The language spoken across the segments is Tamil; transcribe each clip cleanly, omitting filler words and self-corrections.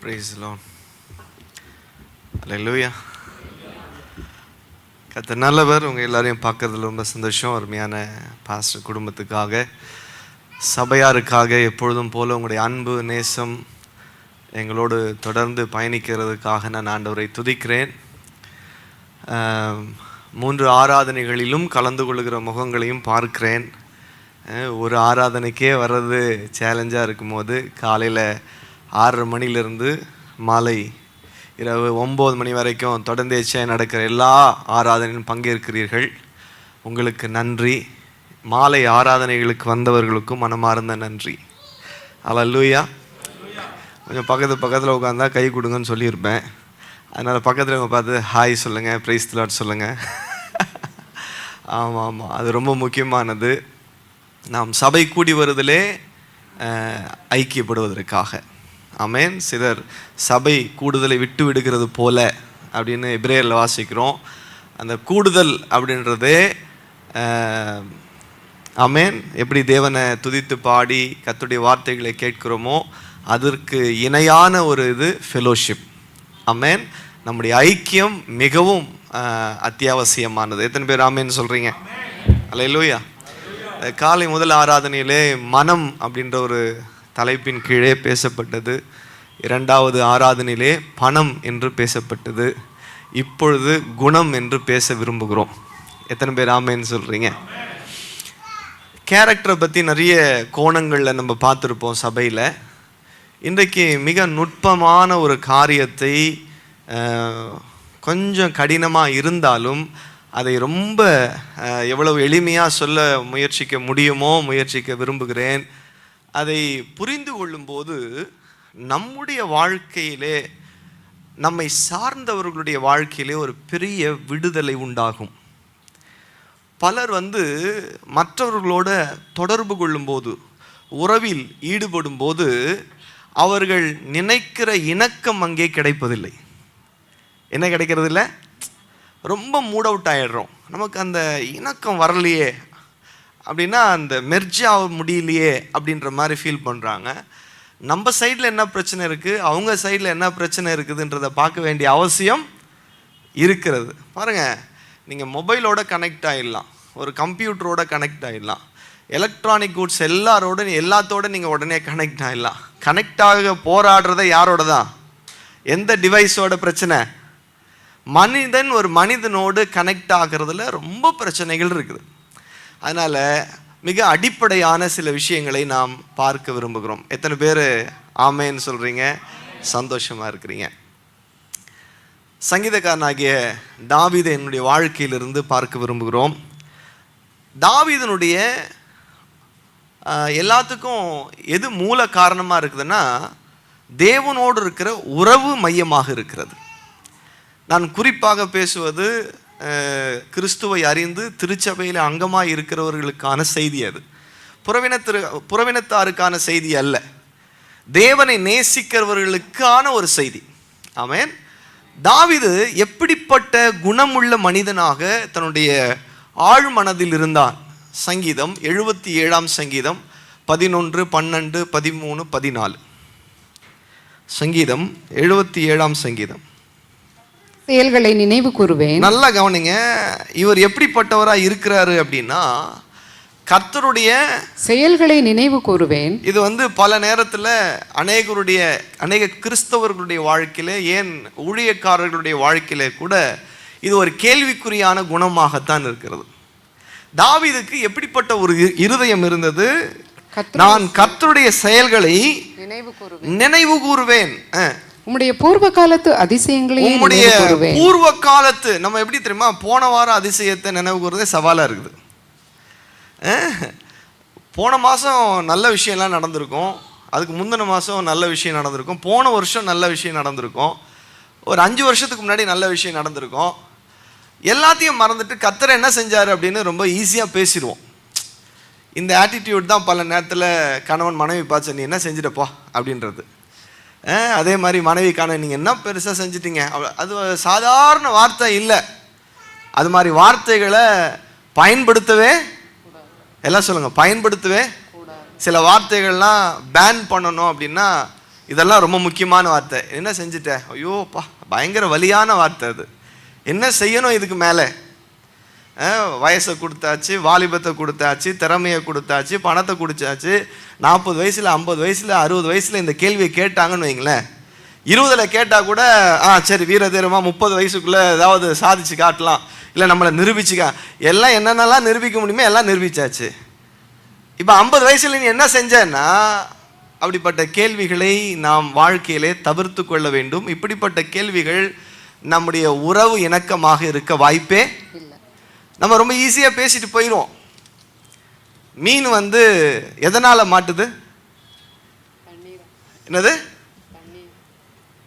Praise the Lord. Hallelujah. கர்த்தர் நல்லவர். உங்கள் எல்லாரையும் பார்க்கறதுல ரொம்ப சந்தோஷம். அருமையான பாஸ்டர் குடும்பத்துக்காக, சபையாருக்காக எப்பொழுதும் போல உங்களுடைய அன்பு நேசம் எங்களோடு தொடர்ந்து பயணிக்கிறதுக்காக நான் ஆண்டவரை துதிக்கிறேன். 3 ஆராதனைகளிலும் கலந்து கொள்கிற முகங்களையும் பார்க்கிறேன். ஒரு ஆராதனைக்கே வர்றது சேலஞ்சாக இருக்கும்போது காலையில் 6:30 மணிலிருந்து மாலை இரவு 9 மணி வரைக்கும் தொடர்ந்தேச்சாக நடக்கிற எல்லா ஆராதனையும் பங்கேற்கிறீர்கள். உங்களுக்கு நன்றி. மாலை ஆராதனைகளுக்கு வந்தவர்களுக்கும் மனமார்ந்த நன்றி. அல்லேலூயா. கொஞ்சம் பக்கத்தில் உட்காந்தா கை கொடுங்கன்னு சொல்லியிருப்பேன். அதனால் பக்கத்தில் அவங்க பார்த்து ஹாய் சொல்லுங்கள், பிரைஸ் தி லார்ட் சொல்லுங்கள். ஆமாம், அது ரொம்ப முக்கியமானது. நாம் சபை கூடி வருவதிலே ஐக்கியப்படுவதற்காக. ஆமென். சிலர் சபை கூடுதலை விட்டு விடுகிறது போல அப்படின்னு எபிரேயரில் வாசிக்கிறோம். அந்த கூடுதல் அப்படின்றதே ஆமென், எப்படி தேவனை துதித்து பாடி கர்த்தருடைய வார்த்தைகளை கேட்கிறோமோ அதற்கு இணையான ஒரு இது ஃபெலோஷிப். ஆமென். நம்முடைய ஐக்கியம் மிகவும் அத்தியாவசியமானது. எத்தனை பேர் ஆமென் சொல்கிறீங்க? அல்லேலூயா. காலை முதல் ஆராதனையிலே மனம் அப்படின்ற ஒரு தலைப்பின் கீழே பேசப்பட்டது. 2வது ஆராதனையிலே பணம் என்று பேசப்பட்டது. இப்பொழுது குணம் என்று பேச விரும்புகிறோம். எத்தனை பேர் ஆமென்னு சொல்கிறீங்க? கேரக்டரை பற்றி நிறைய கோணங்களில் நம்ம பார்த்துருப்போம் சபையில். இன்றைக்கு மிக நுட்பமான ஒரு காரியத்தை, கொஞ்சம் கடினமாக இருந்தாலும் அதை ரொம்ப எவ்வளவு எளிமையாக சொல்ல முயற்சிக்க முடியுமோ முயற்சிக்க விரும்புகிறேன். அதை புரிந்து கொள்ளும்போது நம்முடைய வாழ்க்கையிலே, நம்மை சார்ந்தவர்களுடைய வாழ்க்கையிலே ஒரு பெரிய விடுதலை உண்டாகும். பலர் மற்றவர்களோட தொடர்பு கொள்ளும்போது, உறவில் ஈடுபடும் போது அவர்கள் நினைக்கிற இணக்கம் அங்கே கிடைப்பதில்லை. என்ன கிடைக்கிறதில்ல? ரொம்ப மூட் அவுட் ஆகிடுறோம். நமக்கு அந்த இணக்கம் வரலையே அப்படின்னா, அந்த மெர்ஜ் ஆக முடியலையே அப்படின்ற மாதிரி ஃபீல் பண்ணுறாங்க. நம்ம சைடில் என்ன பிரச்சனை இருக்குது, அவங்க சைடில் என்ன பிரச்சனை இருக்குதுன்றதை பார்க்க வேண்டிய அவசியம் இருக்கிறது. பாருங்கள், நீங்கள் மொபைலோட கனெக்ட் ஆகிடலாம், ஒரு கம்ப்யூட்டரோட கனெக்ட் ஆகிடலாம், எலக்ட்ரானிக் கூட்ஸ் எல்லாத்தோட நீங்கள் உடனே கனெக்ட் ஆகிடலாம். கனெக்ட் ஆக போராடுறத யாரோட தான்? எந்த டிவைஸோட பிரச்சனை? மனிதன் ஒரு மனிதனோடு கனெக்ட் ஆகிறதுல ரொம்ப பிரச்சனைகள் இருக்குது. அதனால் மிக அடிப்படையான சில விஷயங்களை நாம் பார்க்க விரும்புகிறோம். எத்தனை பேர் ஆமேன்னு சொல்கிறீங்க? சந்தோஷமாக இருக்கிறீங்க. சங்கீதக்காரனாகிய தாவீதை என்னுடைய வாழ்க்கையிலிருந்து பார்க்க விரும்புகிறோம். தாவீதனுடைய எல்லாத்துக்கும் எது மூல காரணமாக இருக்குதுன்னா, தேவனோடு இருக்கிற உறவு மையமாக இருக்கிறது. நான் குறிப்பாக பேசுவது கிறிஸ்துவை அறிந்து திருச்சபையில் அங்கமாக இருக்கிறவர்களுக்கான செய்தி. அது புறவினத்தாருக்கான செய்தி அல்ல, தேவனை நேசிக்கிறவர்களுக்கான ஒரு செய்தி. ஆமென். தாவீது எப்படிப்பட்ட குணமுள்ள மனிதனாக தன்னுடைய ஆழ் மனதில் இருந்தான்? சங்கீதம் 77ஆம் சங்கீதம் 11, 12, 13, 14. சங்கீதம் 77ஆம் சங்கீதம். செயல்களை நினைவு கூறுவேன். நல்லா கவனிங்க, இவர் எப்படிப்பட்டவராக இருக்கிறாரு அப்படின்னா, கர்த்தருடைய செயல்களை நினைவு கூறுவேன். இது பல நேரத்தில் அநேக கிறிஸ்தவர்களுடைய வாழ்க்கையில, ஏன் ஊழியக்காரர்களுடைய வாழ்க்கையில கூட இது ஒரு கேள்விக்குறியான குணமாகத்தான் இருக்கிறது. தாவீதுக்கு எப்படிப்பட்ட ஒரு இருதயம் இருந்தது? நான் கர்த்தருடைய செயல்களை நினைவு கூறுவேன். உம்முடைய பூர்வ காலத்து அதிசயங்களை, உம்முடைய பூர்வ காலத்து, நம்ம எப்படி தெரியுமா, போன வாரம் அதிசயத்தை நினைவு கூறுறதே சவாலாக இருக்குது. போன மாதம் நல்ல விஷயம்லாம் நடந்திருக்கும், அதுக்கு முந்தின மாதம் நல்ல விஷயம் நடந்திருக்கும், போன வருஷம் நல்ல விஷயம் நடந்திருக்கும், ஒரு 5 வருஷத்துக்கு முன்னாடி நல்ல விஷயம் நடந்திருக்கும். எல்லாத்தையும் மறந்துட்டு கர்த்தர் என்ன செஞ்சார் அப்படின்னு ரொம்ப ஈஸியாக பேசிடுவோம். இந்த ஆட்டிடியூட் தான் பல நேரத்தில் கணவன் மனைவி பார்த்து நீ என்ன செஞ்சிட்டப்பா அப்படின்றது. அதே மாதிரி மனைவிக்கான நீங்கள் என்ன பெருசாக செஞ்சிட்டீங்க, அது சாதாரண வார்த்தை இல்லை. அது மாதிரி வார்த்தைகளை பயன்படுத்தவே, எல்லாம் சொல்லுங்கள், பயன்படுத்தவே. சில வார்த்தைகள்லாம் பேன் பண்ணணும் அப்படின்னா இதெல்லாம் ரொம்ப முக்கியமான வார்த்தை. என்ன செஞ்சுட்ட? ஐயோப்பா, பயங்கர வலியான வார்த்தை அது. என்ன செய்யணும் இதுக்கு மேலே? வயசை கொடுத்தாச்சு, வாலிபத்தை கொடுத்தாச்சு, திறமையை கொடுத்தாச்சு, பணத்தை கொடுத்தாச்சு. 40 வயசில், 50 வயசில், 60 வயசில் இந்த கேள்வியை கேட்டாங்கன்னு வைங்களேன். 20ல் கேட்டால் கூட சரி வீரதீரமாக 30 வயசுக்குள்ளே ஏதாவது சாதிச்சு காட்டலாம், இல்லை நம்மளை நிரூபிச்சுக்கா, எல்லாம் என்னென்னலாம் நிரூபிக்க முடியுமோ எல்லாம் நிரூபிச்சாச்சு. இப்போ 50 வயசில் நீ என்ன செஞ்சேன்னா, அப்படிப்பட்ட கேள்விகளை நாம் வாழ்க்கையிலே தவிர்த்து கொள்ள வேண்டும். இப்படிப்பட்ட கேள்விகள் நம்முடைய உறவு இணக்கமாக இருக்க வாய்ப்பே இல்லை. நம்ம ரொம்ப ஈஸியாக பேசிட்டு போயிடுவோம். மீன் எதனால் மாட்டுது? என்னது?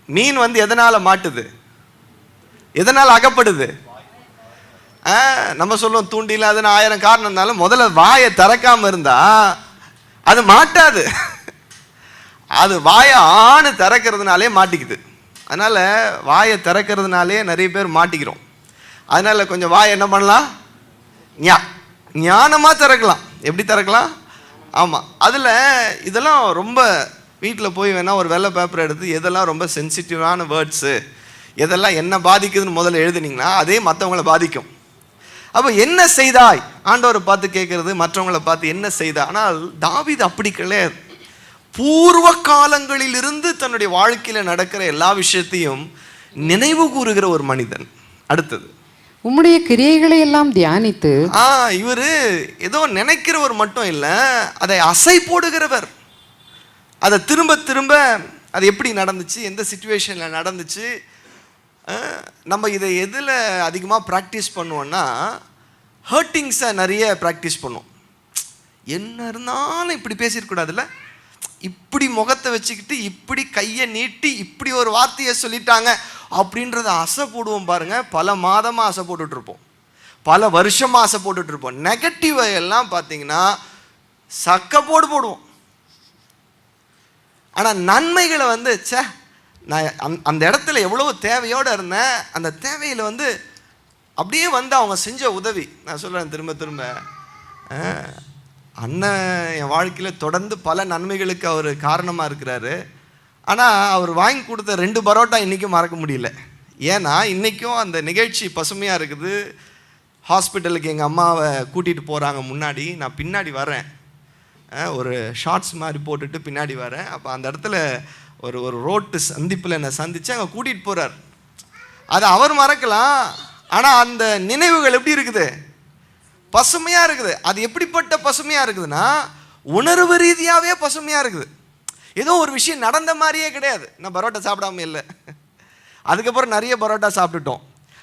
மீன் எதனால் மாட்டுது? எதனால் அகப்படுது? நம்ம சொல்லுவோம் தூண்டில, அதுன்னு 1000 காரணம் இருந்தாலும் முதல்ல வாயை திறக்காம இருந்தா அது மாட்டாது. அது வாயை ஆணு திறக்கிறதுனாலே மாட்டிக்குது. அதனால வாயை திறக்கிறதுனாலே நிறைய பேர் மாட்டிக்கிறோம். அதனால கொஞ்சம் வாயை என்ன பண்ணலாம்? ஞானமாக திறக்கலாம். எப்படி திறக்கலாம்? ஆமாம். அதில் இதெல்லாம் ரொம்ப வீட்டில் போய் வேணால் ஒரு வெள்ளை பேப்பர் எடுத்து எதெல்லாம் ரொம்ப சென்சிட்டிவான வேர்ட்ஸு, எதெல்லாம் என்ன பாதிக்குதுன்னு முதல்ல எழுதுனீங்கன்னா அதே மற்றவங்களை பாதிக்கும். அப்போ என்ன செய்தாய்? ஆண்டவரை பார்த்து கேட்கறது, மற்றவங்களை பார்த்து என்ன செய்தா. ஆனால் தாவீது அப்படி கிடையாது. பூர்வ காலங்களிலிருந்து தன்னுடைய வாழ்க்கையில் நடக்கிற எல்லா விஷயத்தையும் நினைவு கூறுகிற ஒரு மனிதன். அடுத்தது, உம்முடைய கிரியைகளை எல்லாம் தியானித்து. இவர் ஏதோ நினைக்கிறவர் மட்டும் இல்லை, அதை அசை போடுகிறவர். அதை திரும்ப திரும்ப அது எப்படி நடந்துச்சு, எந்த சிச்சுவேஷனில் நடந்துச்சு. நம்ம இதை எதில் அதிகமாக ப்ராக்டிஸ் பண்ணுவோன்னா, ஹர்ட்டிங்ஸை நிறைய ப்ராக்டிஸ் பண்ணுவோம். என்ன இருந்தாலும் இப்படி பேசியிருக்கூடாதுல்ல, இப்படி முகத்தை வச்சுக்கிட்டு இப்படி கையை நீட்டி இப்படி ஒரு வார்த்தையை சொல்லிட்டாங்க அப்படின்றத ஆசை போடுவோம் பாருங்க. பல மாதமாக ஆசை போட்டுட்ருப்போம், பல வருஷமாக ஆசை போட்டுட்ருப்போம். நெகட்டிவை எல்லாம் பார்த்தீங்கன்னா போடுவோம். ஆனால் நன்மைகளை நான் அந்த இடத்துல எவ்வளவு தேவையோடு இருந்தேன், அந்த தேவையில் அப்படியே அவங்க செஞ்ச உதவி. நான் சொல்கிறேன் திரும்ப திரும்ப, அண்ணன் என் வாழ்க்கையில் தொடர்ந்து பல நன்மைகளுக்கு அவர் காரணமாக இருக்கிறாரு. ஆனால் அவர் வாங்கி கொடுத்த 2 பரோட்டா இன்றைக்கும் மறக்க முடியல. ஏன்னா இன்றைக்கும் அந்த நிகழ்ச்சி பசுமையாக இருக்குது. ஹாஸ்பிட்டலுக்கு எங்கள் அம்மாவை கூட்டிகிட்டு போகிறாங்க. முன்னாடி நான் பின்னாடி வரேன், ஒரு ஷார்ட்ஸ் மாதிரி போட்டுட்டு பின்னாடி வரேன். அப்போ அந்த இடத்துல ஒரு ரோட்டு சந்திப்பில் என்னை சந்தித்து அங்கே கூட்டிகிட்டு போகிறார். அது அவர் மறக்கலாம், ஆனால் அந்த நினைவுகள் எப்படி இருக்குது? பசுமையாக இருக்குது. அது எப்படிப்பட்ட பசுமையாக இருக்குதுன்னா, உணர்வு ரீதியாகவே பசுமையாக இருக்குது. ஏதோ ஒரு விஷயம் நடந்த மாதிரியே கிடையாது. நான் பரோட்டா சாப்பிடாம இல்லை, அதுக்கப்புறம் நிறைய பரோட்டா சாப்பிட்டுட்டோம்.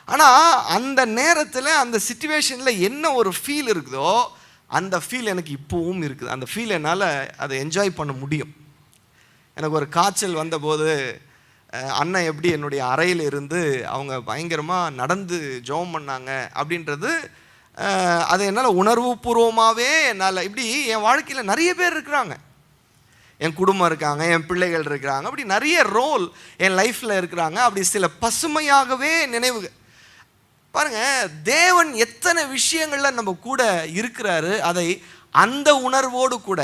ஆனால் அந்த நேரத்தில் அந்த சிச்சுவேஷனில் என்ன ஒரு ஃபீல் இருக்குதோ அந்த ஃபீல் எனக்கு இப்போவும் இருக்குது. அந்த ஃபீல் என்னால் அதை என்ஜாய் பண்ண முடியும். எனக்கு ஒரு காய்ச்சல் வந்தபோது அண்ணன் எப்படி என்னுடைய அறையில் இருந்து அவங்க பயங்கரமாக நடந்து ஜெபம் பண்ணாங்க அப்படின்றது, அதை என்னால் உணர்வு பூர்வமாகவே என்னால், இப்படி என் வாழ்க்கையில் நிறைய பேர் இருக்கிறாங்க, என் குடும்பம் இருக்காங்க, என் பிள்ளைகள் இருக்கிறாங்க, அப்படி நிறைய ரோல் என் லைஃப்பில் இருக்கிறாங்க. அப்படி சில பசுமையாகவே நினைவுகள் பாருங்க. தேவன் எத்தனை விஷயங்கள்ல நம்ம கூட இருக்கிறாரு, அதை அந்த உணர்வோடு கூட,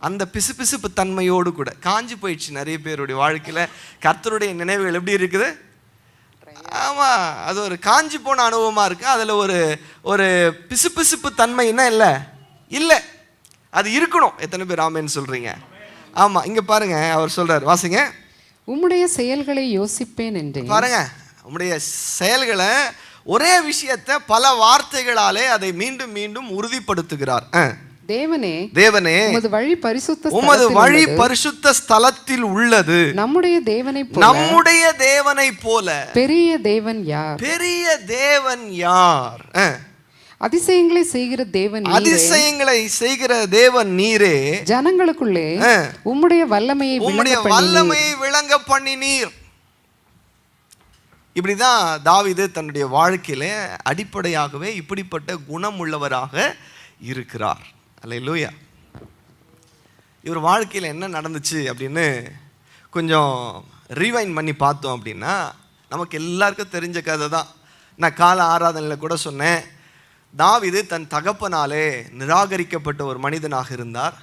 அந்த பிசுபிசுப்பு தன்மையோடு கூட. காஞ்சி போயிடுச்சு நிறைய பேருடைய வாழ்க்கையில். கர்த்தருடைய நினைவுகள் எப்படி இருக்குது? ஆமாம், அது ஒரு காஞ்சி போன அனுபவமாக இருக்குது. அதில் ஒரு பிசுபிசுப்பு தன்மைன்னா இல்லை, அது இருக்கணும். எத்தனை பேர் ஆமேன்னு சொல்கிறீங்க? ஆமாம். இங்கே பாருங்க, அவர் சொல்கிறார், வாசிங்க. உம்முடைய செயல்களை யோசிப்பேன் என்று. பாருங்க, உம்முடைய செயல்களை, ஒரே விஷயத்தை பல வார்த்தைகளாலே அதை மீண்டும் மீண்டும் உறுதிப்படுத்துகிறார். தேவனே, தேவனே, உமது வழி பரிசுத்த, உமது வழி பரிசுத்த ஸ்தலத்தில் உள்ளது. நம்முடைய தேவனை போல பெரிய தேவன் யார்? பெரிய தேவன் யார்? அதிசயங்களை செய்கிற தேவன், அதிசயங்களை செய்கிற தேவன் நீரே. ஜனங்களுக்குள்ளே உம்முடைய வல்லமையை விளங்க பண்ணினீர். இப்படிதான் தாவீது தன்னுடைய வாழ்க்கையில அடிப்படையாகவே இப்படிப்பட்ட குணம் உள்ளவராக இருக்கிறார். அல்லேலூயா. இவர் வாழ்க்கையில் என்ன நடந்துச்சு அப்படின்னு கொஞ்சம் ரீவைண்ட் பண்ணி பார்த்தோம் அப்படின்னா நமக்கு எல்லாருக்கும் தெரிஞ்ச கதை தான். நான் கால ஆராதனையில் கூட சொன்னேன், தாவீது தன் தகப்பனாலே நிராகரிக்கப்பட்ட ஒரு மனிதனாக இருந்தார்.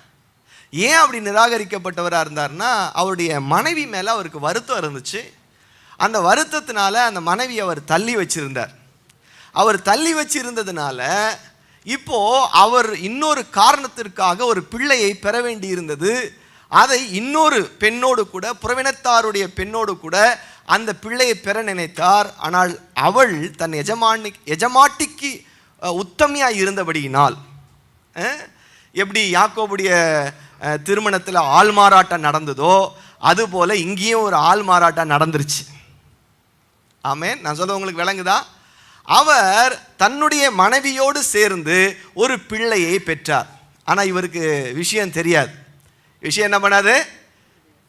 ஏன் அப்படி நிராகரிக்கப்பட்டவராக இருந்தார்னா, அவருடைய மனைவி மேலே அவருக்கு வருத்தம் இருந்துச்சு. அந்த வருத்தத்தினால அந்த மனைவி அவர் தள்ளி வச்சிருந்தார். அவர் தள்ளி வச்சிருந்ததுனால இப்போ அவர் இன்னொரு காரணத்திற்காக ஒரு பிள்ளையை பெற வேண்டி இருந்தது. அதை இன்னொரு பெண்ணோடு கூட, புறவினத்தாருடைய பெண்ணோடு கூட அந்த பிள்ளையை பெற நினைத்தார். ஆனால் அவள் தன் எஜமாட்டிக்கு உத்தமியாக இருந்தபடியினால், எப்படி யாக்கோபுடைய திருமணத்தில் ஆள் மாறாட்டம் நடந்ததோ அதுபோல இங்கேயும் ஒரு ஆள் மாறாட்டம் நடந்துருச்சு. ஆமென். நான் சொல்ல உங்களுக்கு விளங்குதா? அவர் தன்னுடைய மனைவியோடு சேர்ந்து ஒரு பிள்ளையை பெற்றார். ஆனால் இவருக்கு விஷயம் தெரியாது. விஷயம் என்ன பண்ணாது?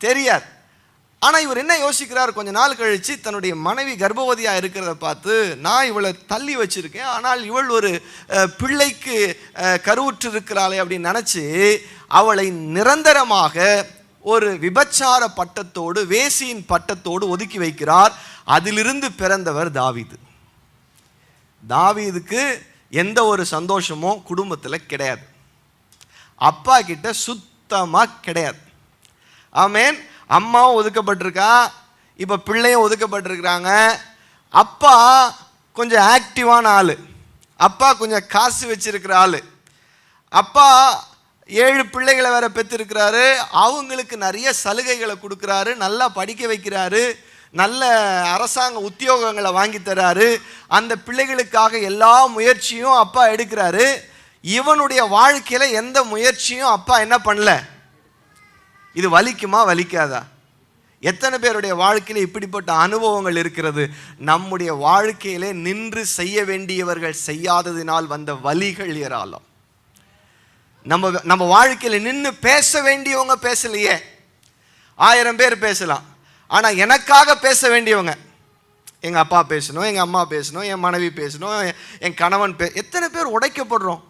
தெரியாது. ஆனால் இவர் என்ன யோசிக்கிறார், கொஞ்ச நாள் கழித்து தன்னுடைய மனைவி கர்ப்பவதியாக இருக்கிறத பார்த்து, நான் இவளை தள்ளி வச்சிருக்கேன், ஆனால் இவள் ஒரு பிள்ளைக்கு கருவுற்று இருக்கிறாளே அப்படின்னு நினச்சி அவளை நிரந்தரமாக ஒரு விபச்சார பட்டத்தோடு, வேசியின் பட்டத்தோடு ஒதுக்கி வைக்கிறார். அதிலிருந்து பிறந்தவர் தாவீது. தாவீதுக்கு எந்த ஒரு சந்தோஷமும் குடும்பத்தில் கிடையாது. அப்பா கிட்ட சுத்தமாக கிடையாது. ஆமென். அம்மாவும் ஒதுக்கப்பட்டிருக்கா, இப்போ பிள்ளையும் ஒதுக்கப்பட்டிருக்கிறாங்க. அப்பா கொஞ்சம் ஆக்டிவான ஆள், அப்பா கொஞ்சம் காசு வச்சிருக்கிற ஆள், அப்பா 7 பிள்ளைகளை வேற பெற்றிருக்கிறாரு. அவங்களுக்கு நிறைய சலுகைகளை கொடுக்குறாரு, நல்லா படிக்க வைக்கிறாரு, நல்ல அரசாங்க உத்தியோகங்களை வாங்கி தராரு. அந்த பிள்ளைகளுக்காக எல்லா முயற்சியும் அப்பா எடுக்கிறாரு. இவனுடைய வாழ்க்கையில் எந்த முயற்சியும் அப்பா என்ன பண்ணல. இது வலிக்குமா வலிக்காதா? எத்தனை பேருடைய வாழ்க்கையில் இப்படிப்பட்ட அனுபவங்கள் இருக்கிறது? நம்முடைய வாழ்க்கையிலே நின்று செய்ய வேண்டியவர்கள் செய்யாததினால் வந்த வலிகள் ஏராளம். நம்ம வாழ்க்கையில் நின்று பேச வேண்டியவங்க பேசலையே. 1000 பேர் பேசலாம், ஆனால் எனக்காக பேச வேண்டியவங்க, எங்கள் அப்பா பேசணும், எங்கள் அம்மா பேசணும், என் மனைவி பேசணும், என் கணவன் எத்தனை பேர் உடைக்கப்படுறோம்.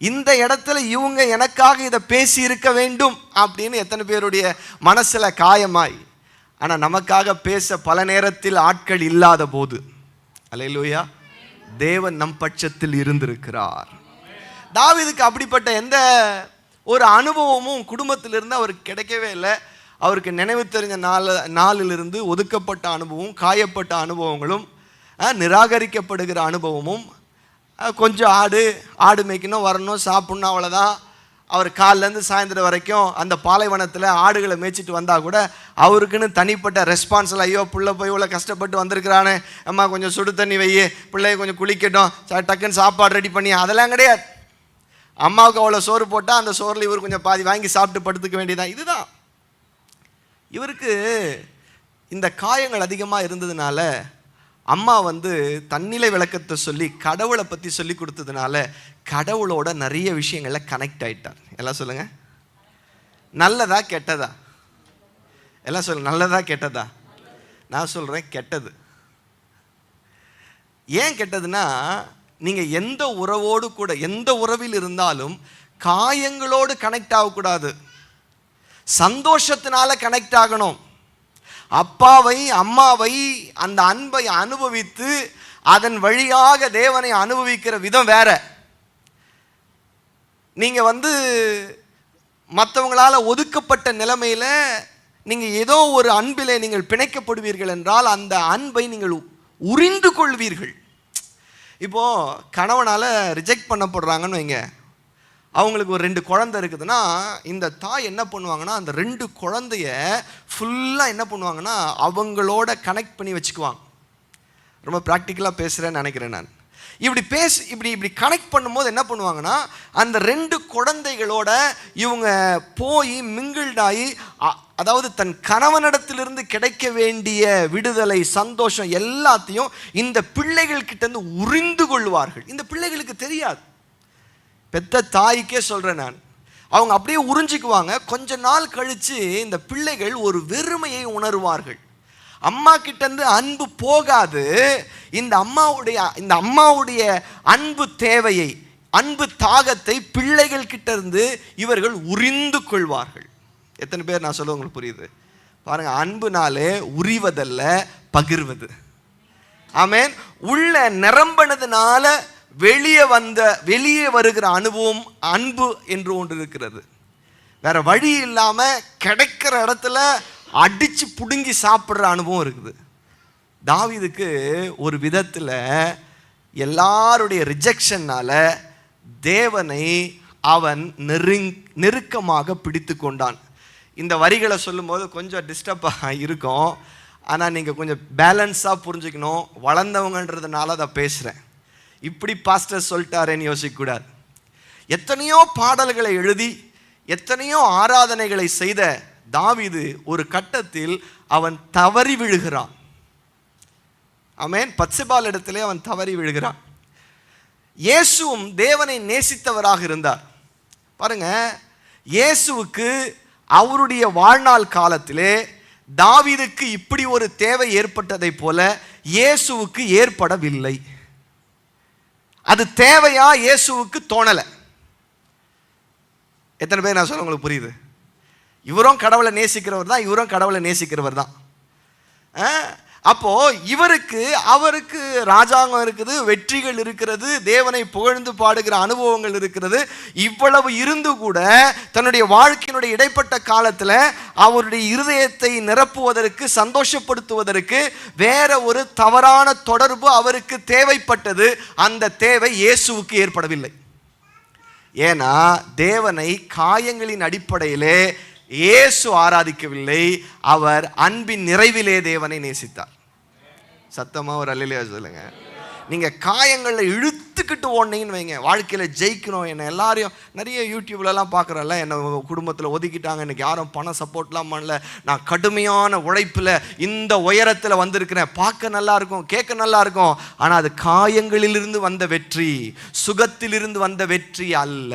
இந்த இடத்துல இவங்க எனக்காக இதை பேசி இருக்க வேண்டும் அப்படின்னு எத்தனை பேருடைய மனசில் காயமாய். ஆனால் நமக்காக பேச பல நேரத்தில் ஆட்கள் இல்லாத போது, அல்லேலூயா, தேவன் நம் பட்சத்தில் இருந்திருக்கிறார். தாவீதுக்கு அப்படிப்பட்ட எந்த ஒரு அனுபவமும் குடும்பத்திலிருந்து அவருக்கு கிடைக்கவே இல்லை. அவருக்கு நினைவு தெரிஞ்ச நாளிலிருந்து ஒதுக்கப்பட்ட அனுபவம், காயப்பட்ட அனுபவங்களும், நிராகரிக்கப்படுகிற அனுபவமும், கொஞ்சம் ஆடு மேய்க்கணும், வரணும், சாப்பிட்ணும், அவ்வளோதான். அவர் காலிலேருந்து சாயந்தரம் வரைக்கும் அந்த பாலைவனத்தில் ஆடுகளை மேய்ச்சிட்டு வந்தால் கூட அவருக்குன்னு தனிப்பட்ட ரெஸ்பான்ஸில், ஐயோ பிள்ளை போய் இவ்வளோ கஷ்டப்பட்டு வந்திருக்கிறானே, அம்மா கொஞ்சம் சுடு தண்ணி வையே, பிள்ளைய கொஞ்சம் குளிக்கட்டும், டக்குன்னு சாப்பாடு ரெடி பண்ணி, அதெல்லாம் கிடையாது. அம்மாவுக்கு அவ்வளோ சோறு போட்டால் அந்த சோறில் இவர் கொஞ்சம் பாதி வாங்கி சாப்பிட்டு படுத்துக்க வேண்டியதான். இதுதான் இவருக்கு. இந்த காயங்கள் அதிகமாக இருந்ததுனால அம்மா தன்னிலை விளக்கத்தை சொல்லி கடவுளை பற்றி சொல்லி கொடுத்ததுனால கடவுளோட நிறைய விஷயங்களில் கனெக்ட் ஆகிட்டார். எல்லாம் சொல்லுங்க, நல்லதா கெட்டதா? எல்லாம் சொல்லுங்க, நல்லதா கெட்டதா? நான் சொல்கிறேன் கெட்டது. ஏன் கெட்டதுன்னா, நீங்கள் எந்த உறவோடு கூட, எந்த உறவில் இருந்தாலும் காயங்களோடு கனெக்ட் ஆகக்கூடாது, சந்தோஷத்தினால கனெக்ட் ஆகணும். அப்பாவை அம்மாவை அந்த அன்பை அனுபவித்து அதன் வழியாக தேவனை அனுபவிக்கிற விதம் வேற. நீங்கள் மற்றவங்களால் ஒதுக்கப்பட்ட நிலைமையில் நீங்கள் ஏதோ ஒரு அன்பிலே நீங்கள் பிணைக்கப்படுவீர்கள் என்றால் அந்த அன்பை நீங்கள் உறிந்து கொள்வீர்கள். இப்போது கணவனால் ரிஜெக்ட் பண்ணப்படுறாங்கன்னு வைங்க, அவங்களுக்கு ஒரு 2 குழந்தை இருக்குதுன்னா இந்த தாய் என்ன பண்ணுவாங்கன்னா, அந்த 2 குழந்தைய ஃபுல்லாக என்ன பண்ணுவாங்கன்னா அவங்களோட கனெக்ட் பண்ணி வச்சுக்குவாங்க. ரொம்ப ப்ராக்டிக்கலாக பேசுகிறேன்னு நினைக்கிறேன் நான். இப்படி கனெக்ட் பண்ணும்போது என்ன பண்ணுவாங்கன்னா, அந்த 2 குழந்தைகளோட இவங்க போய் மிங்கிள்டாகி, அதாவது தன் கணவனிடத்திலிருந்து கிடைக்க வேண்டிய விடுதலை, சந்தோஷம் எல்லாத்தையும் இந்த பிள்ளைகள் கிட்டேருந்து உறிந்து கொள்வார்கள். இந்த பிள்ளைகளுக்கு தெரியாது. பெத்த தாய்க்கே சொல்கிறேன் நான், அவங்க அப்படியே உறிஞ்சிக்குவாங்க. கொஞ்ச நாள் கழித்து இந்த பிள்ளைகள் ஒரு வெறுமையை உணர்வார்கள். அம்மா கிட்டேருந்து அன்பு போகாது. இந்த அம்மாவுடைய அன்பு தேவையை, அன்பு தாகத்தை பிள்ளைகள் கிட்டேருந்து இவர்கள் உறிந்து கொள்வார்கள். எத்தனை பேர் நான் சொல்ல உங்களுக்கு புரியுது? பாருங்கள், அன்புனாலே உரிவதல்ல, பகிர்வது. ஆமென். உள்ள நிரம்பினதுனால வெளியே வருகிற அனுபவம் அன்பு என்று ஒன்று இருக்கிறது. வேற வழி இல்லாம கிடைக்கிற இடத்துல அடிச்சு புடுங்கி சாப்பிட்ற அனுபவம் இருக்குது. தாவீதுக்கு ஒரு விதத்துல எல்லாருடைய ரிஜெக்ஷன்னால தேவனை அவன் நெருக்கமாக பிடித்து கொண்டான். இந்த வரிகளை சொல்லும்போது கொஞ்சம் டிஸ்டர்பாக இருக்கும், ஆனால் நீங்கள் கொஞ்சம் பேலன்ஸாக புரிஞ்சுக்கணும். வளர்ந்தவங்கன்றதுனால அதை பேசுகிறேன். இப்படி பாஸ்டர் சொல்லிட்டாரேன்னு யோசிக்கக்கூடாது. எத்தனையோ பாடல்களை எழுதி எத்தனையோ ஆராதனைகளை செய்த தாவீது ஒரு கட்டத்தில் அவன் தவறி விழுகிறான். ஆமென். பத்செபாள் இடத்திலே அவன் தவறி விழுகிறான். இயேசுவும் தேவனை நேசித்தவராக இருந்தார். பாருங்க, இயேசுவுக்கு அவருடைய வாழ்நாள் காலத்திலே தாவீதுக்கு இப்படி ஒரு தேவை ஏற்பட்டதை போல இயேசுவுக்கு ஏற்படவில்லை. அது தேவையா இயேசுவுக்கு தோணலை. எத்தனை பேர் நான் சொல்ல உங்களுக்கு புரியுது? இவரும் கடவுளை நேசிக்கிறவர் தான், இவரும் கடவுளை நேசிக்கிறவர் தான். அப்போ அவருக்கு ராஜாங்கம் இருக்குது, வெற்றிகள் இருக்கிறது, தேவனை புகழ்ந்து பாடுகிற அனுபவங்கள் இருக்கிறது. இவ்வளவு இருந்து கூட தன்னுடைய வாழ்க்கையினுடைய இடைப்பட்ட காலத்தில் அவருடைய இருதயத்தை நிரப்புவதற்கு, சந்தோஷப்படுத்துவதற்கு வேற ஒரு தவறான தொடர்பு அவருக்கு தேவைப்பட்டது. அந்த தேவை இயேசுவுக்கு ஏற்படவில்லை. ஏன்னா தேவனை காயங்களின் அடிப்படையிலே இயேசு ஆராதிக்கவில்லை, அவர் அன்பின் நிறைவிலே தேவனை நேசித்தார். சத்தமா ஒரு அல்லேலூயா சொல்லுங்க. நீங்க காயங்களை இழுத்துக்கிட்டு ஓடுனீங்கன்னு வைங்க, வாழ்க்கையில ஜெயிக்கணும். என்ன எல்லாரையும் நிறைய யூடியூப்லலாம் பார்க்குறேன்ல, என்னை குடும்பத்தில் ஒதுக்கிட்டாங்க, எனக்கு யாரும் பணம் சப்போர்ட்லாம் பண்ணல, நான் கடுமையான உழைப்பில் இந்த உயரத்தில் வந்திருக்கிறேன். பார்க்க நல்லா இருக்கும், கேட்க நல்லா இருக்கும், ஆனால் அது காயங்களிலிருந்து வந்த வெற்றி, சுகத்திலிருந்து வந்த வெற்றி அல்ல.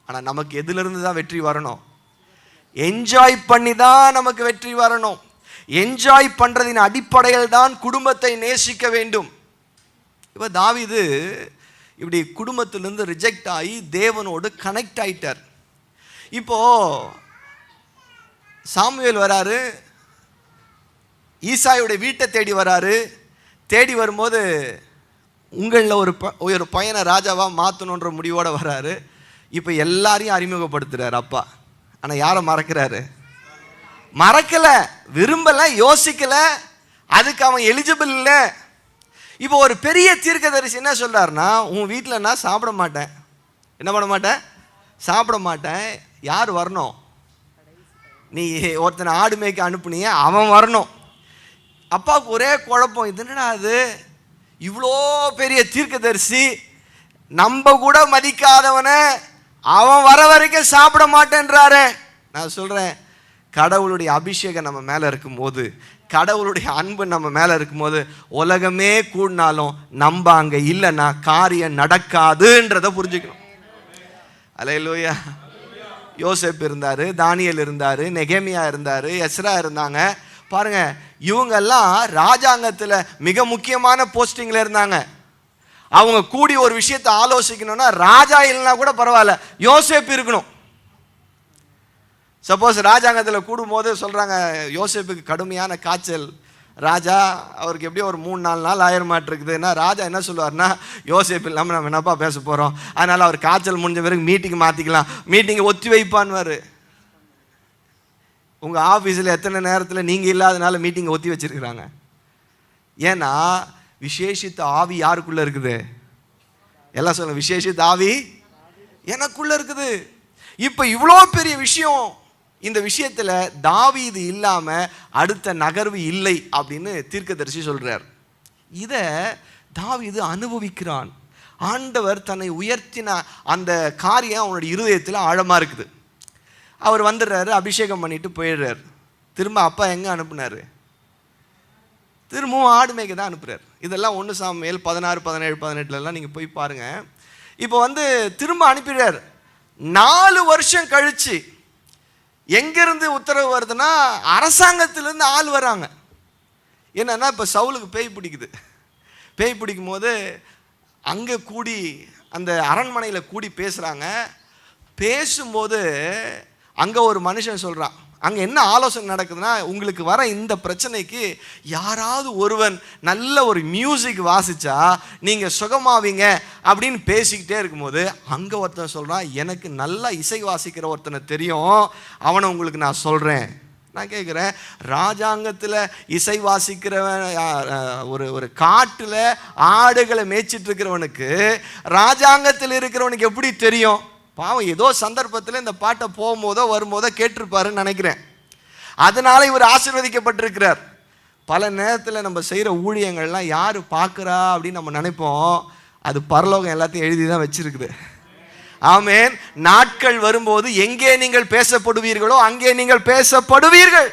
ஆனால் நமக்கு எதிலிருந்து தான் வெற்றி வரணும்? என்ஜாய் பண்ணி தான் நமக்கு வெற்றி வரணும். என்ஜாய் பண்றதின் அடிப்படையில் தான் குடும்பத்தை நேசிக்க வேண்டும். இப்போ தாவீது இப்படி குடும்பத்திலிருந்து ரிஜெக்ட் ஆகி தேவனோடு கனெக்ட் ஆயிட்டார். இப்போ சாமுவேல் வராரு, ஈசாயோட வீட்டை தேடி வராரு. தேடி வரும்போது உங்களில் ஒரு பையனை ராஜாவா மாற்றணுன்ற முடிவோட வராரு. இப்போ எல்லாரையும் அறிமுகப்படுத்துறாரு அப்பா. ஆனால் யாரை மறக்கிறாரு? மறக்கல, விரும்பல, யோசிக்கல, அதுக்கு அவன் எலிஜிபிள் இல்லை. இப்போ ஒரு பெரிய தீர்க்கதரிசி என்ன சொல்றாருன்னா, உன் வீட்டில் நான் சாப்பிட மாட்டேன். என்ன பண்ண மாட்டேன்? சாப்பிட மாட்டேன். யார் வரணும்? நீ ஒருத்தனை ஆடு மேய்க்க அனுப்புனிய, அவன் வரணும். அப்பாவுக்கு ஒரே குழப்பம், இது என்னடா அது, இவ்வளோ பெரிய தீர்க்கதரிசி, நம்ம கூட மதிக்காதவனை அவன் வர வரைக்கும் சாப்பிட மாட்டேன்றாரு. நான் சொல்றேன், கடவுளுடைய அபிஷேகம் நம்ம மேல இருக்கும்போது, கடவுளுடைய அன்பு நம்ம மேல இருக்கும்போது, உலகமே கூடினாலும் நம்ம அங்க இல்லைன்னா காரியம் நடக்காதுன்றதை புரிஞ்சுக்கணும். அல்லேலூயா. யோசேப்பு இருந்தாரு, தானியேல் இருந்தாரு, நெகேமியா இருந்தாரு, எஸ்ரா இருந்தாங்க. பாருங்க, இவங்கெல்லாம் ராஜாங்கத்தில் மிக முக்கியமான போஸ்டிங்ல இருந்தாங்க. அவங்க கூடி ஒரு விஷயத்தை ஆலோசிக்கணும்னா ராஜா இல்லைன்னா கூட பரவாயில்ல, யோசேப்பு இருக்கணும். சப்போஸ் ராஜாங்கத்தில் கூடும்போது சொல்றாங்க, யோசேப்புக்கு கடுமையான காய்ச்சல், ராஜா அவருக்கு எப்படியோ ஒரு 3-4 நாள் ஆயிரமாட்டிருக்குதுன்னா ராஜா என்ன சொல்லுவார்னா, யோசேப்பு இல்லாமல் நம்ம என்னப்பா பேச போகிறோம், அதனால் அவர் காய்ச்சல் முடிஞ்ச பிறகு மீட்டிங் மாற்றிக்கலாம், மீட்டிங்கை ஒத்தி வைப்பான்வார். உங்கள் ஆஃபீஸில் எத்தனை நேரத்தில் நீங்கள் இல்லாதனால மீட்டிங்கை ஒத்தி வச்சிருக்கிறாங்க? ஏன்னா விசேஷித்த ஆவி யாருக்குள்ள இருக்குது? எல்லாம் சொல்லுங்க, விசேஷித்த ஆவி எனக்குள்ள இருக்குது. இப்போ இவ்வளோ பெரிய விஷயம், இந்த விஷயத்துல தாவீது இல்லாம அடுத்த நகர்வு இல்லை அப்படின்னு தீர்க்கதரிசி சொல்றார். இத தாவீது அனுபவிக்கிறான். ஆண்டவர் தன்னை உயர்த்தின அந்த காரியம் அவனுடைய இருதயத்தில் ஆழமா இருக்குது. அவர் வந்துடுறாரு, அபிஷேகம் பண்ணிட்டு போயிடுறாரு. திரும்ப அப்பா எங்க அனுப்புனாரு? திரும்பவும் ஆடு மேய்க்க தான் அனுப்புறாரு. இதெல்லாம் 1 சாமுவேல் 16, 17, 18 நீங்க போய் பாருங்க. இப்போ திரும்ப அனுப்பிடுறாரு. 4 வருஷம் கழிச்சு எங்கிருந்து உத்தரவு வருதுன்னா, அரசாங்கத்திலிருந்து ஆள் வராங்க. என்னன்னா, இப்போ சவுலுக்கு பேய் பிடிக்குது. பேய் பிடிக்கும் போது அங்கே கூடி அந்த அரண்மனையில் கூடி பேசுகிறாங்க. பேசும்போது அங்கே ஒரு மனுஷன் சொல்கிறான், அங்கே என்ன ஆலோசனை நடக்குதுன்னா, உங்களுக்கு வர இந்த பிரச்சனைக்கு யாராவது ஒருவன் நல்ல ஒரு மியூசிக் வாசிச்சா நீங்கள் சுகமாவீங்க அப்படின்னு பேசிக்கிட்டே இருக்கும்போது அங்கே ஒருத்தன் சொல்கிறான், எனக்கு நல்லா இசை வாசிக்கிற ஒருத்தனை தெரியும், அவனை உங்களுக்கு நான் சொல்கிறேன். நான் கேட்குறேன், ராஜாங்கத்தில் இசை வாசிக்கிறவன், ஒரு காட்டில் ஆடுகளை மேய்ச்சிட்டு இருக்கிறவனுக்கு ராஜாங்கத்தில் இருக்கிறவனுக்கு எப்படி தெரியும்? பாவம், ஏதோ சந்தர்ப்பத்தில் இந்த பாட்டை போகும்போதோ வரும்போதோ கேட்டிருப்பாருன்னு நினைக்கிறேன். அதனால இவர் ஆசீர்வதிக்கப்பட்டிருக்கிறார். பல நேரத்தில் நம்ம செய்கிற ஊழியங்கள்லாம் யார் பார்க்குறா அப்படின்னு நம்ம நினைப்போம். அது பரலோகம் எல்லாத்தையும் எழுதி தான் வச்சிருக்குது. ஆமென். நாட்கள் வரும்போது எங்கே நீங்கள் பேசப்படுவீர்களோ அங்கே நீங்கள் பேசப்படுவீர்கள்.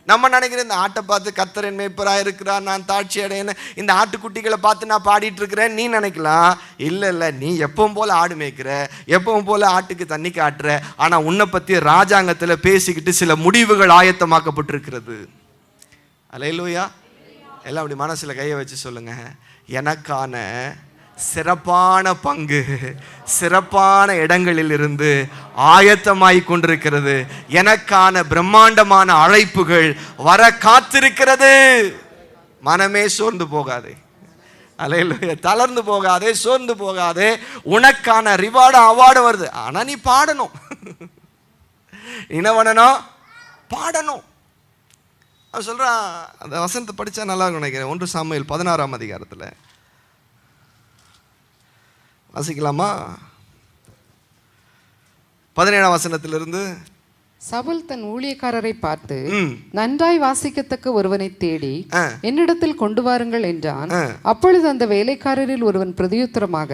நம்ம நினைக்கிறேன், இந்த ஆட்டை பார்த்து கர்த்தர் என் மேய்ப்பராக இருக்கிறார், நான் தாட்சி அடையேன்னு, இந்த ஆட்டுக்குட்டிகளை பார்த்து நான் பாடிட்டு இருக்கிறேன் நீ நினைக்கலாம். இல்லை, நீ எப்பவும் போல ஆடு மேய்க்கிற, எப்பவும் போல ஆட்டுக்கு தண்ணி காட்டுற. ஆனால் உன்னை பற்றி ராஜாங்கத்தில் பேசிக்கிட்டு சில முடிவுகள் ஆயத்தமாக்கப்பட்டிருக்கிறது. அல்லேலூயா. எல்லாம் அப்படி மனசில் கையை வச்சு சொல்லுங்க, எனக்கான சிறப்பான பங்கு சிறப்பான இடங்களில் இருந்து ஆயத்தமாய் கொண்டிருக்கிறது. எனக்கான பிரம்மாண்டமான அழைப்புகள் வர காத்திருக்கிறது. மனமே சோர்ந்து போகாதே, அல்லேலூயா, தளர்ந்து போகாதே, சோர்ந்து போகாதே. உனக்கான ரிவார்டு அவார்டு வருது. ஆனா நீ பாடணும். என்ன பண்ணணும்? பாடணும். அவன் சொல்றான், அந்த வசனத்தை படிச்சா நல்லா இருக்கும் நினைக்கிறேன். 1 சாமுவேல் 16ஆம் அதிகாரத்தில் வாசிக்கலாமா? 17ஆம் வசனத்திலிருந்து. சவுல் தன் ஊழியக்காரரை பார்த்து, நன்றாய் வாசிக்கத்தக்க ஒருவனை தேடி என்னிடத்தில் கொண்டு வாருங்கள் என்றான். அப்பொழுது அந்த வேலைக்காரரில் ஒருவன் பிரதியுத்தரமாக,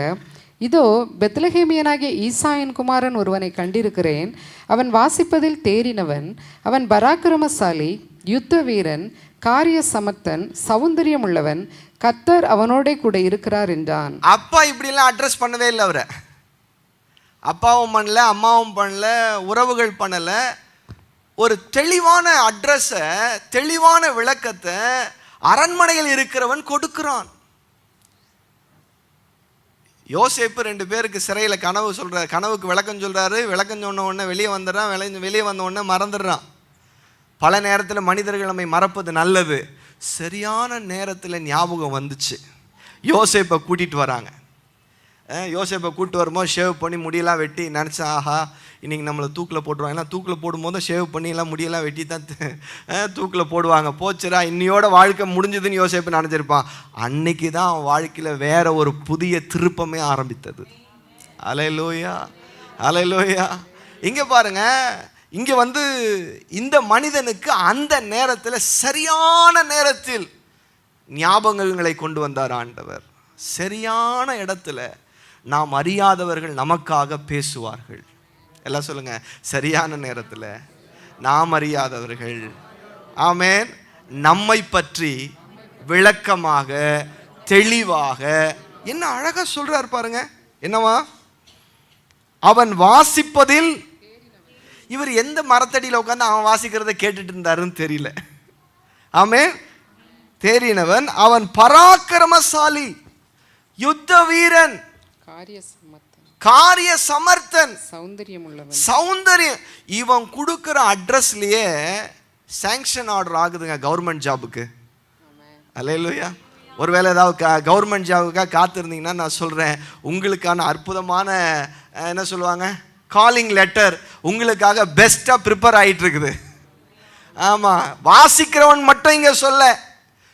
இதோ பெத்லகேமியனாகிய ஈசாயின் குமாரன் ஒருவனை கண்டிருக்கிறேன், அவன் வாசிப்பதில் தேறினவன், அவன் பராக்கிரமசாலி, யுத்த வீரன், காரிய சமர்த்தன், சௌந்தரியம் உள்ளவன், கர்த்தர் அவனோட கூட இருக்கிறார் என்றான். அப்பா இப்படிலாம் அட்ரஸ் பண்ணவே இல்லை. அவரை அப்பாவும் பண்ணல, அம்மாவும் பண்ணல, உறவுகள் பண்ணல. ஒரு தெளிவான அட்ரஸை, தெளிவான விளக்கத்தை அரண்மனையில் இருக்கிறவன் கொடுக்கிறான். யோசேப்பு 2 பேருக்கு சிறையில் கனவு சொல்கிறார், கனவுக்கு விளக்கம் சொல்கிறாரு. விளக்கம் சொன்ன உடனே வெளியே வந்துடுறான். வெளியே வந்த உடனே மறந்துடுறான். பல நேரத்தில் மனிதர்கள் நம்மை மறப்பது நல்லது. சரியான நேரத்தில் ஞாபகம் வந்துச்சு. யோசேப்பை கூட்டிகிட்டு வராங்க. யோசேப்பை கூப்பிட்டு வரும்போது ஷேவ் பண்ணி முடியெல்லாம் வெட்டி நினச்சா, ஆஹா இன்றைக்கி நம்மளை தூக்கில் போட்டுருவாங்க. ஏன்னா தூக்கில் போடும்போது ஷேவ் பண்ணியெல்லாம் முடியெல்லாம் வெட்டி தான் தூக்கில் போடுவாங்க. போச்சுரா, இன்னையோட வாழ்க்கை முடிஞ்சதுன்னு யோசேப்பு நினச்சிருப்பான். அன்னைக்கு தான் அவன் வாழ்க்கையில் வேற ஒரு புதிய திருப்பமே ஆரம்பித்தது. அல்லேலூயா, அல்லேலூயா. இங்கே பாருங்க, இங்கே இந்த மனிதனுக்கு அந்த நேரத்தில், சரியான நேரத்தில் ஞாபகங்களை கொண்டு வந்தார் ஆண்டவர். சரியான இடத்துல நாம் அறியாதவர்கள் நமக்காக பேசுவார்கள். எல்லாம் சொல்லுங்க, சரியான நேரத்தில் நாம் அறியாதவர்கள், ஆமென், நம்மை பற்றி விளக்கமாக தெளிவாக, என்ன அழகா சொல்றார் பாருங்க. என்னவா? அவன் வாசிப்பதில், இவர் எந்த மரத்தடியில் உட்காந்து அவன் வாசிக்கிறத கேட்டுட்டு இருந்தாருன்னு தெரியல. ஆமென். தேறினவன், அவன் பராக்கிரமசாலி, யுத்த வீரன், காரிய சமர்த்தன், சௌந்தரியம் உள்ளவன். சௌந்தரியம். இவன் கொடுக்கிற அட்ரஸ்லயே சாங்ஷன் ஆர்டர் ஆகுதுங்க கவர்மெண்ட் ஜாபுக்கு. அல்லேலூயா. ஒருவேளை ஏதாவது கவர்மெண்ட் ஜாபுக்காக காத்திருந்தீங்கன்னா நான் சொல்றேன், உங்களுக்கான அற்புதமான என்ன சொல்லுவாங்க, காலிங் லெட்டர் உங்களுக்காக பெஸ்டா ப்ரிப்பேர் ஆயிட்டு இருக்குது. ஆமா, வாசிக்கிறவன் மட்டும் இங்க சொல்ல.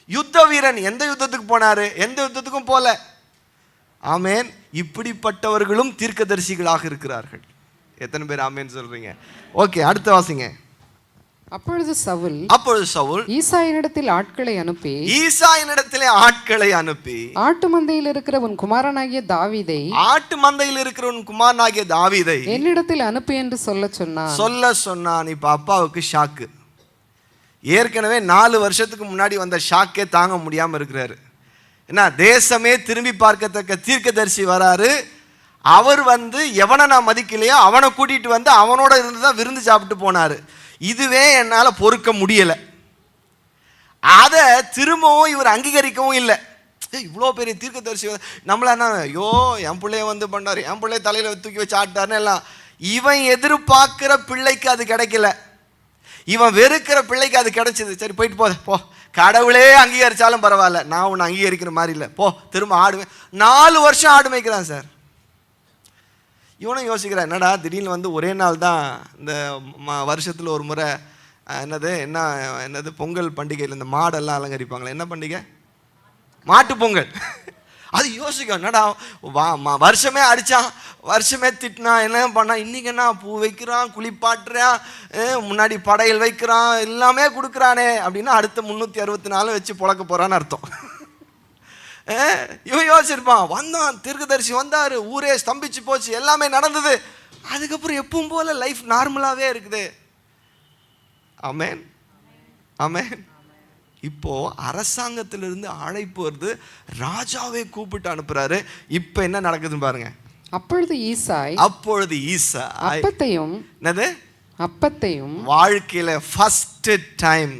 யுத்த வீரன் எந்த யுத்தத்துக்கு போனாரு? எந்த யுத்தத்துக்கும் போல. ஆமேன். இப்படிப்பட்டவர்களும் தீர்க்கதரிசிகளாக இருக்கிறார்கள். எத்தனை பேர் ஆமேன் சொல்றீங்க? ஓகே, அடுத்த வாசிங்க. அப்பொழுது சவுல் ஈசாயினிடத்தில் ஆட்களை அனுப்பி ஆட்டு மந்தையில் இருக்கிற உன் குமாரனாகிய தாவீதை என்னிடத்தில் அனுப்பி என்று சொல்ல சொன்னான். இப்ப அப்பாவுக்கு ஷாக்கு. ஏற்கனவே 4 வருஷத்துக்கு முன்னாடி வந்த ஷாக்கே தாங்க முடியாம இருக்கிறாரு. என்ன, தேசமே திரும்பி பார்க்கத்தக்க தீர்க்கதரிசி வராரு. அவர் எவனை நான் மதிக்கலையோ அவனை கூட்டிட்டு அவனோட இருந்துதான் விருந்து சாப்பிட்டு போனாரு. இதுவே என்னால் பொறுக்க முடியலை. அதை திரும்பவும் இவர் அங்கீகரிக்கவும் இல்லை. இவ்வளோ பெரிய தீர்க்கதரிசி நம்மள என்ன, ஐயோ என் பிள்ளைய பண்ணார், என் பிள்ளைய தலையில் தூக்கி வச்சு ஆட்டாருன்னு எல்லாம். இவன் எதிர்பார்க்கிற பிள்ளைக்கு அது கிடைக்கல. இவன் வெறுக்கிற பிள்ளைக்கு அது கிடைச்சது. சரி போயிட்டு போ, கடவுளே அங்கீகரிச்சாலும் பரவாயில்ல, நான் உன்னை அங்கீகரிக்கிற மாதிரி இல்லை, போ திரும்ப ஆடுவேன். 4 வருஷம் ஆடு மேய்க்கிறான் சார். இவனும் யோசிக்கிறான், என்னடா திடீர்னு வந்து ஒரே நாள் தான் இந்த வருஷத்தில் ஒரு முறை என்னது பொங்கல் பண்டிகையில் இந்த மாடெல்லாம் அலங்கரிப்பாங்களே, என்ன பண்டிகை? மாட்டு பொங்கல். அது யோசிக்கும், என்னடா வருஷமே அடித்தான், வருஷமே திட்டினான், என்ன பண்ணான், இன்றைக்கி என்ன பூ வைக்கிறான், குளிப்பாட்டுறான், முன்னாடி படையல் வைக்கிறான், எல்லாமே கொடுக்குறானே அப்படின்னா அடுத்த 364 வச்சு புழக்க போகிறான்னு அர்த்தம். இவன் யோசிச்சிருப்பான், வந்தான் தீர்க்கதரிசி வந்தார், ஊரே ஸ்தம்பிச்சு போச்சு, எல்லாமே நடந்தது, அதுக்கப்புறம் எப்பவும் போல லைஃப் நார்மலாகவே இருக்குது. ஆமென், ஆமென். இப்போ அரசாங்கத்திலிருந்து அழைப்பு வருது, ராஜாவே கூப்பிட்டு அனுப்புறாரு. இப்போ என்ன நடக்குதுன்னு பாருங்க. அப்பொழுது ஈசாய் அப்பத்தையும் வாழ்க்கையில ஃபர்ஸ்ட் டைம்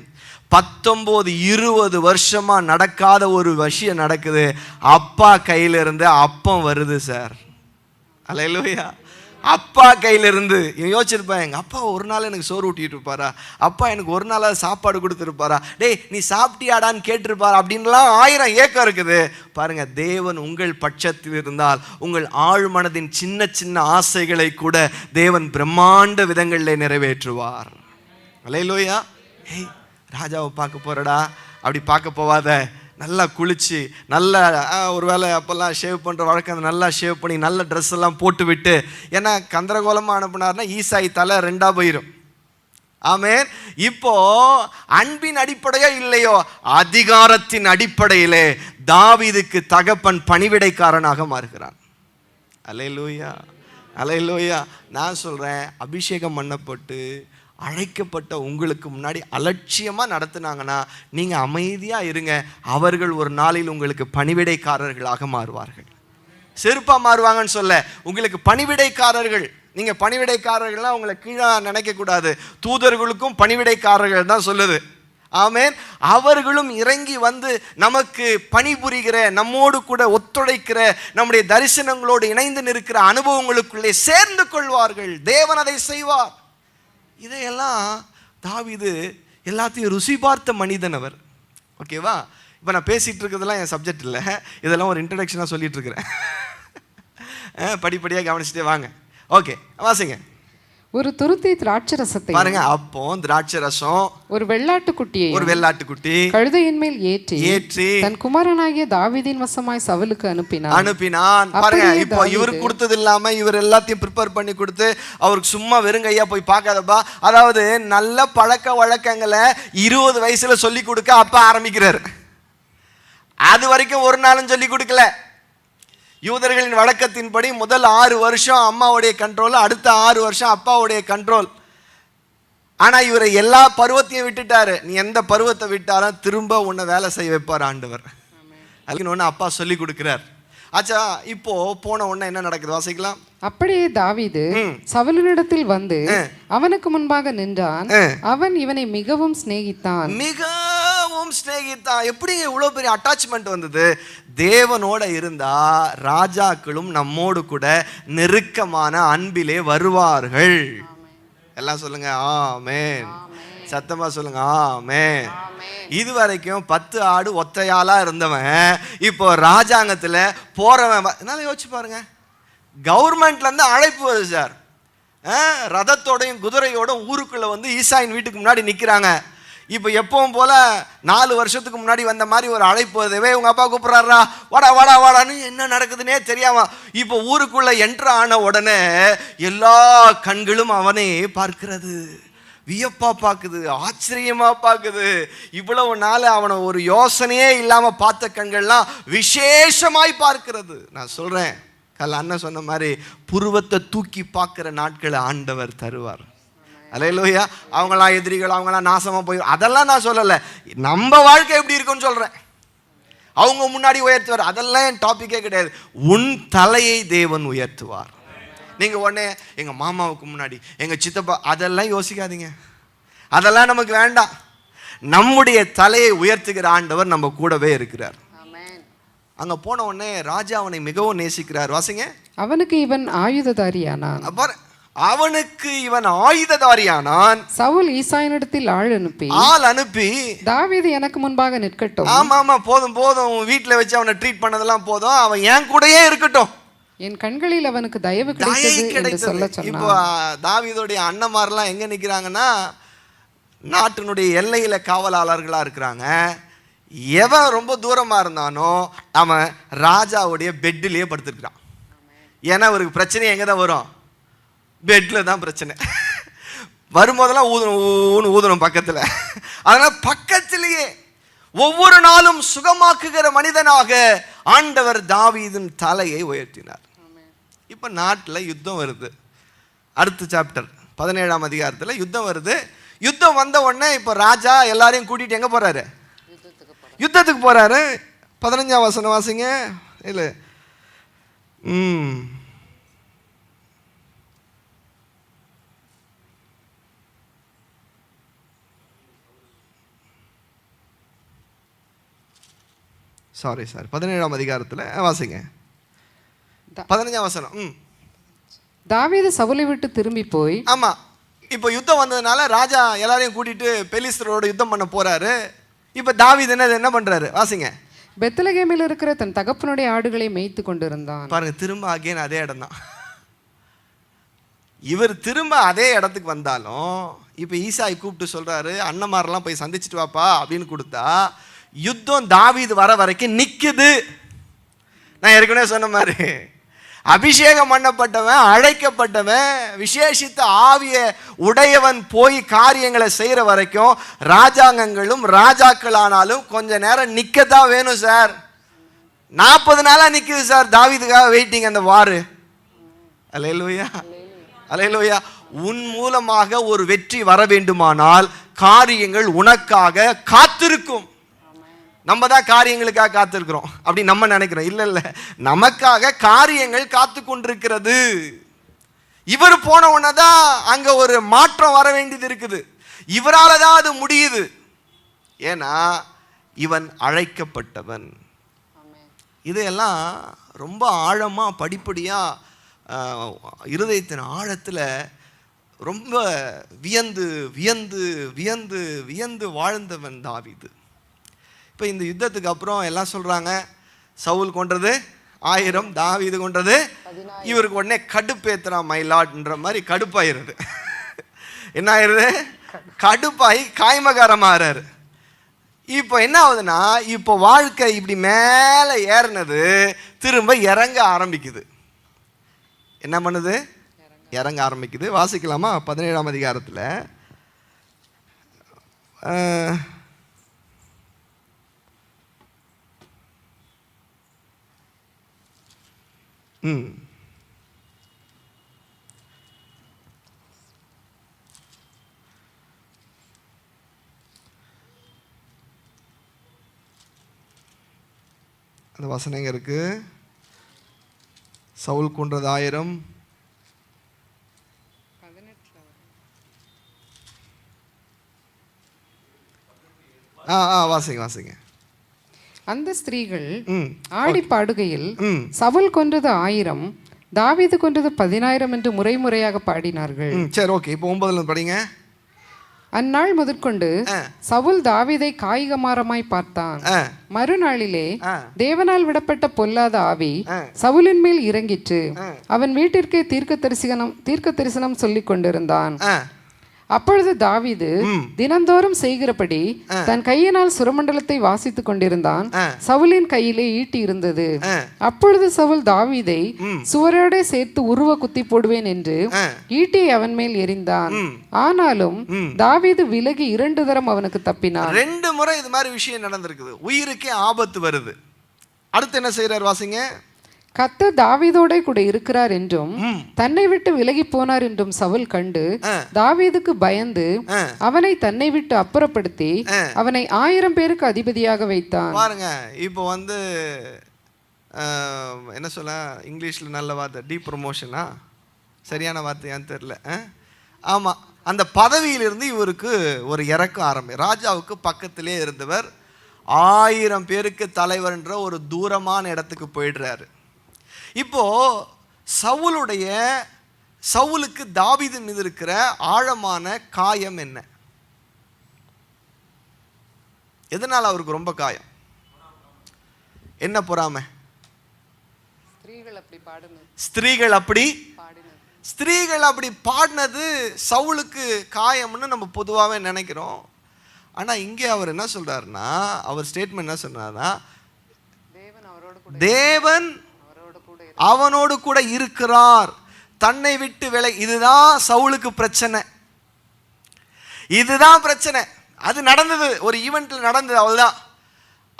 19-20 வருஷமா நடக்காத ஒரு விஷயம் நடக்குது. அப்பா கையில இருந்து அப்பம் வருது சார். அல்லேலூயா. அப்பா கையிலிருந்து யோசிச்சிருப்பேன், எங்கள் அப்பா ஒரு நாள் எனக்கு சோறு ஊட்டிட்டு இருப்பாரா, அப்பா எனக்கு ஒரு நாளாக சாப்பாடு கொடுத்துருப்பாரா, டேய் நீ சாப்பிட்டியாடான்னு கேட்டிருப்பாரா அப்படின்லாம் 1000 ஏக்கம் இருக்குது பாருங்க. தேவன் உங்கள் பட்சத்தில் இருந்தால் உங்கள் ஆழ்மனதின் சின்ன சின்ன ஆசைகளை கூட தேவன் பிரம்மாண்ட விதங்களில் நிறைவேற்றுவார். அல்லேலூயா. ஏய் ராஜாவை பார்க்க போறடா, அப்படி பார்க்க போவாத, நல்லா குளிச்சு நல்லா ஒருவேளை அப்போல்லாம் ஷேவ் பண்ணுற வழக்கம், நல்லா ஷேவ் பண்ணி நல்ல ட்ரெஸ் எல்லாம் போட்டு விட்டு, ஏன்னா கந்தரகோலமாக அனுப்புனார்னா ஈசாய் தலை 2 போயிடும். ஆமென். இப்போ அன்பின் அடிப்படையோ இல்லையோ, அதிகாரத்தின் அடிப்படையிலே தாவீதுக்கு தகப்பன் பணிவிடைக்காரனாக மாறுகிறான். அல்லேலூயா, அல்லேலூயா. நான் சொல்கிறேன், அபிஷேகம் பண்ணப்பட்டு அழைக்கப்பட்ட உங்களுக்கு முன்னாடி அலட்சியமாக நடத்துனாங்கன்னா நீங்கள் அமைதியாக இருங்க. அவர்கள் ஒரு நாளில் உங்களுக்கு பணிவிடைக்காரர்களாக மாறுவார்கள். செருப்பாக மாறுவாங்கன்னு சொல்ல, உங்களுக்கு பணிவிடைக்காரர்கள். நீங்கள் பணிவிடைக்காரர்கள்லாம் உங்களை கீழே நினைக்கக்கூடாது. தூதர்களுக்கும் பணிவிடைக்காரர்கள் தான் சொல்லுது. ஆமென். அவர்களும் இறங்கி வந்து நமக்கு பணிபுரிகிற, நம்மோடு கூட ஒத்துழைக்கிற, நம்முடைய தரிசனங்களோடு இணைந்து நிற்கிற அனுபவங்களுக்குள்ளே சேர்ந்து கொள்வார்கள். தேவன் அதை செய்வார். இதையெல்லாம் தாவீது எல்லாத்தையும் ருசி பார்த்த மனிதன் அவர். ஓகேவா? இப்போ நான் பேசிகிட்டு இருக்கிறதெல்லாம் என் சப்ஜெக்ட் இல்லை, இதெல்லாம் ஒரு இன்ட்ரடக்ஷனாக சொல்லிட்டு இருக்கிறேன். படிப்படியாக கவனிச்சுட்டே வாங்க. ஓகே, வாசிங்க. ஒரு துருத்தி திராட்சரசத்தை பாருங்க. அப்போ திராட்சரசம் ஒரு வெள்ளாட்டுக்குட்டி கழுதையின் மேல் ஏற்றி தன் குமாரனாகிய தாவீதின் வசமாய் சவுலுக்கு அனுப்பினான். பாருங்க, இப்போ இவருக்கு கொடுத்தது இல்லாம இவர் எல்லாத்தையும் ப்ரிப்பேர் பண்ணி கொடுத்து அவருக்கு சும்மா வெறுங்கையா போய் பார்க்காதப்பா. அதாவது நல்ல பழக்க வழக்கங்களை 20 வயசுல சொல்லி கொடுக்க அப்பா ஆரம்பிக்கிறார். அது வரைக்கும் ஒரு நாளும் சொல்லி கொடுக்கல. யூதர்களின் வழக்கத்தின்படி முதல் 6 வருஷம் அம்மாவுடைய கண்ட்ரோல், அடுத்த 6 வருஷம் அப்பாவுடைய கண்ட்ரோல். ஆனால் இவரை எல்லா பருவத்தையும் விட்டுட்டாரு. நீ எந்த பருவத்தை விட்டாலும் திரும்ப உன்னை வேலை செய்ய வைப்பார் ஆண்டவர். அதுக்கு ஒன்று அப்பா சொல்லி கொடுக்கிறார். ஆச்சா, இப்போ போன உடனே என்ன நடக்குது வாசிக்கலாம். அப்படியே தாவீது சவுலினிடத்தில் வந்து அவனுக்கு முன்பாக நின்றான். அவன் இவனை மிகவும் சிநேகித்தான். எப்படி இவ்வளவு பெரிய அட்டாச்மெண்ட் வந்தது? தேவனோட இருந்தா ராஜாக்களும் நம்மோடு கூட நெருக்கமான அன்பிலே வருவார்கள். எல்லாம் சொல்லுங்க ஆமென். சத்தமா சொல்லுங்க ஆமென். இதுவரைக்கும் 10 ஆடு ஒத்தையாளா இருந்தவன் இப்போ ராஜாங்கத்துல போறவன். என்னால யோசிச்சு பாருங்க, கவர்மெண்ட்ல இருந்து அழைப்பு வருது சார். ரதத்தோடையும் குதிரையோடும் ஊருக்குள்ள வந்து ஈசாயின் வீட்டுக்கு முன்னாடி நிக்கிறாங்க. இப்போ எப்பவும் போல 4 வருஷத்துக்கு முன்னாடி வந்த மாதிரி ஒரு அழைப்பு வருதுவே. உங்க அப்பா கூப்பிடுறாரா, வாடா வாடா வாடான்னு. என்ன நடக்குதுன்னே தெரியாம இப்போ ஊருக்குள்ள என்ட்ரு ஆன உடனே எல்லா கண்களும் அவனை பார்க்கிறது. வியப்பா பார்க்குது, ஆச்சரியமா பார்க்குது. இவ்வளவு நாள் அவனை ஒரு யோசனையே இல்லாம பார்த்த கண்கள்லாம் விசேஷமாய் பார்க்கிறது. நான் சொல்றேன், அண்ணன் சொன்ன மாதிரி புருவத்தை தூக்கி பார்க்கிற நாட்களை ஆண்டவர் தருவார். அல்லேலூயா. அவங்களாம் எதிரிகள், அவங்களாம் நாசமா போய், அதெல்லாம் நான் சொல்லலை. நம்ம வாழ்க்கை எப்படி இருக்குன்னு சொல்றேன். அவங்க முன்னாடி உயர்த்துவார், அதெல்லாம் என் டாபிக்கே கிடையாது. உன் தலையை தேவன் உயர்த்துவார். நீங்க உடனே எங்க மாமாவுக்கு முன்னாடி, எங்க சித்தப்பா, அதெல்லாம் யோசிக்காதீங்க. அதெல்லாம் நமக்கு வேண்டாம். நம்முடைய தலையை உயர்த்துகிற ஆண்டவர் நம்ம கூடவே இருக்கிறார். அங்க போன உடனே ராஜா அவனை மிகவும் நேசிக்கிறார். வாசிங்க. அவனுக்கு இவன் ஆயுததாரியானான். அவனுக்கு இவன் ஆயுததாரியானான். சவுல் ஈசாயினிடத்தில் ஆள் அனுப்பி தாவீது எனக்கு முன்பாக நிற்கட்டும். ஆமா போதும் போதும், வீட்டுல வச்சு அவனை ட்ரீட் பண்ணதெல்லாம் போதும், அவன் என் கூடயே இருக்கட்டும், என் கண்களில் அவனுக்கு தயவு கிடைத்தது சொல்ல சொன்னான். இப்போ தாவீதுடைய அண்ணன்மாரெல்லாம் எங்க நிக்கிறாங்கன்னா நாட்டினுடைய எல்லையில காவலாளர்களா இருக்கிறாங்க. எவன் ரொம்ப தூரமா இருந்தானோ அவன் ராஜாவுடைய பெட்டிலேயே படுத்துருக்கிறான். ஏன்னா அவருக்கு பிரச்சனை எங்க தான் வரும்? பெட்ல தான் பிரச்சனை. வரும்போதெல்லாம் ஊதணும் பக்கத்துல. அதனால பக்கத்திலேயே ஒவ்வொரு நாளும் சுகமாக்குகிற மனிதனாக ஆண்டவர் தாவீதின் தலையை உயர்த்தினார். இப்ப நாட்டில் யுத்தம் வருது. அடுத்த சாப்டர் 17ஆம் அதிகாரத்தில் யுத்தம் வருது. யுத்தம் வந்த உடனே இப்ப ராஜா எல்லாரையும் கூட்டிட்டு எங்க போறாரு? யுத்தத்துக்கு போறாரு. 15ஆம் வசனம் வாசிங்க. இல்ல சாரி 17ஆம் அதிகாரத்தில் வாசிங்க 15ஆம் வசனம். தாவீது சவுலை விட்டு திரும்பி போய், ஆமா இப்போ யுத்தம் வந்ததுனால ராஜா எல்லாரையும் கூட்டிட்டு பெலிஸ்தரோட யுத்தம் பண்ண போறாரு. இப்ப தாவீது என்ன பண்றாரு? வாசிங்க. பெத்லகேமில் இருக்கிற தன் தகப்பனுடைய ஆடுகளை மேய்த்து கொண்டிருந்தான். பாருங்க, திரும்ப அகைன் அதே இடம் தான். இவர் திரும்ப அதே இடத்துக்கு வந்தாலும் இப்ப ஈசாய் கூப்பிட்டு சொல்றாரு, அண்ணன்மாரெல்லாம் போய் சந்திச்சுட்டு வாப்பா அப்படின்னு கொடுத்தா யுத்தம் தாவீது வர வரைக்கும் நிக்குது. நான் ஏற்கனவே சொன்ன மாதிரி அபிஷேகம் பண்ணப்பட்டவன், அழைக்கப்பட்டவன், விசேஷித்த ஆவிய உடையவன் போய் காரியங்களை செய்யற வரைக்கும் ராஜாங்கங்களும் ராஜாக்களானாலும் கொஞ்ச நேரம் நிக்கதான் வேணும் சார். 40 நாளா நிக்குது சார் தாவீதுக்காக வெயிட்டிங் அந்த வாரு. அல்லேலூயா அல்லேலூயா. உன் மூலமாக ஒரு வெற்றி வர வேண்டுமானால் காரியங்கள் உனக்காக காத்திருக்கும். நம்ம தான் காரியங்களுக்காக காத்திருக்கிறோம் அப்படி நம்ம நினைக்கிறோம். இல்ல இல்ல, நமக்காக காரியங்கள் காத்து கொண்டிருக்கிறது. இவர் போன உடனேதான் அங்க ஒரு மாற்றம் வர வேண்டியது இருக்குது. இவரால தான் அது முடியுது. ஏன்னா இவன் அழைக்கப்பட்டவன். இதையெல்லாம் ரொம்ப ஆழமா படிப்படியா இருதயத்தின் ஆழத்துல ரொம்ப வியந்து வியந்து வியந்து வியந்து வாழ்ந்தவன் தாவீது. இப்போ இந்த யுத்தத்துக்கு அப்புறம் எல்லாம் சொல்றாங்க, சவுல் கொன்றது 1000, தாவீது கொன்றது. இவருக்கு உடனே கடுப்பேத்துறான், மை லார்ட்ன்ற மாதிரி கடுப்பாயிருது. என்ன ஆயிருது? கடுப்பாகி காய்மகாரமாறாரு. இப்போ என்ன ஆகுதுன்னா, இப்போ வாழ்க்கை இப்படி மேலே ஏறினது திரும்ப இறங்க ஆரம்பிக்குது. என்ன பண்ணுது? இறங்க ஆரம்பிக்குது. வாசிக்கலாமா? 17ஆம் அதிகாரத்தில் அந்த வசனம் எங்க இருக்கு? சவுல் கொன்றது 1000. வாசிங்க வாசிங்க. அந்த ஸ்திரீகள் ஆடி பாடுகையில் சவுல் கொன்றது 1000, தாவீது கொன்றது 10000 என்று முறை முறையாக பாடினார்கள். சரி, ஓகே. இப்போ 9 படிங்க. அந்நாள் முதற்கொண்டு சவுல் தாவீதை காய்கமாரமாய் பார்த்தான். மறுநாளிலே தேவனால் விடப்பட்ட பொல்லாத ஆவி சவுலின் மேல் இறங்கிற்று. அவன் வீட்டிற்கே தீர்க்க தரிசனம் சொல்லிக் கொண்டிருந்தான். அப்பொழுது தாவீது தினந்தோறும் செய்கிறபடி தன் கையினால் சுரமண்டலத்தை வாசித்துக் கொண்டிருந்தான். சவுலின் கையிலே ஈட்டி இருந்தது. அப்பொழுது சவுல் தாவீதை சுவரோட சேர்த்து உருவ குத்தி போடுவேன் என்று ஈட்டியை அவன் மேல் எறிந்தான். ஆனாலும் தாவீது விலகி 2 தரம் அவனுக்கு தப்பினான். 2 முறை இது மாதிரி விஷயம் நடந்திருக்குது. உயிருக்கே ஆபத்து வருது. அடுத்து என்ன செய்யறார்? வாசிங்க. கர்த்தர் தாவீதோட கூட இருக்கிறார் என்றும் தன்னை விட்டு விலகி போனார் என்றும் சவுல் கண்டு தாவீதுக்கு பயந்து அவனை தன்னை விட்டு அப்புறப்படுத்தி அவனை 1000 பேருக்கு அதிபதியாக வைத்தான். பாருங்க, இப்போ என்ன சொல்ல, இங்கிலீஷ்ல நல்ல வார்த்தை டீ ப்ரமோஷனா, சரியான வார்த்தையான்னு தெரியல. ஆமா, அந்த பதவியிலிருந்து இவருக்கு ஒரு இறக்கம் ராஜாவுக்கு பக்கத்திலே இருந்தவர் 1000 பேருக்கு தலைவர்ன்ற ஒரு தூரமான இடத்துக்கு போயிடுறாரு. இப்போ சவுலுடைய சவுலுக்கு தாவீது மீது இருக்கிற ஆழமான காயம் என்ன? எதனால் அவருக்கு ரொம்ப காயம்? என்ன பொறாமை? ஸ்திரீகள் அப்படி பாடினது சவுலுக்கு காயம்னு நம்ம பொதுவாகவே நினைக்கிறோம். ஆனால் இங்கே அவர் என்ன சொல்றாருன்னா, அவர் ஸ்டேட்மெண்ட் என்ன சொன்னார்னா, தேவன் அவனோடு கூட இருக்கிறார், தன்னை விட்டு விலை. இதுதான் சவுலுக்கு பிரச்சனை, இதுதான் பிரச்சனை. அது நடந்தது, ஒரு ஈவெண்ட்ல நடந்தது, அவ்வளவுதான்.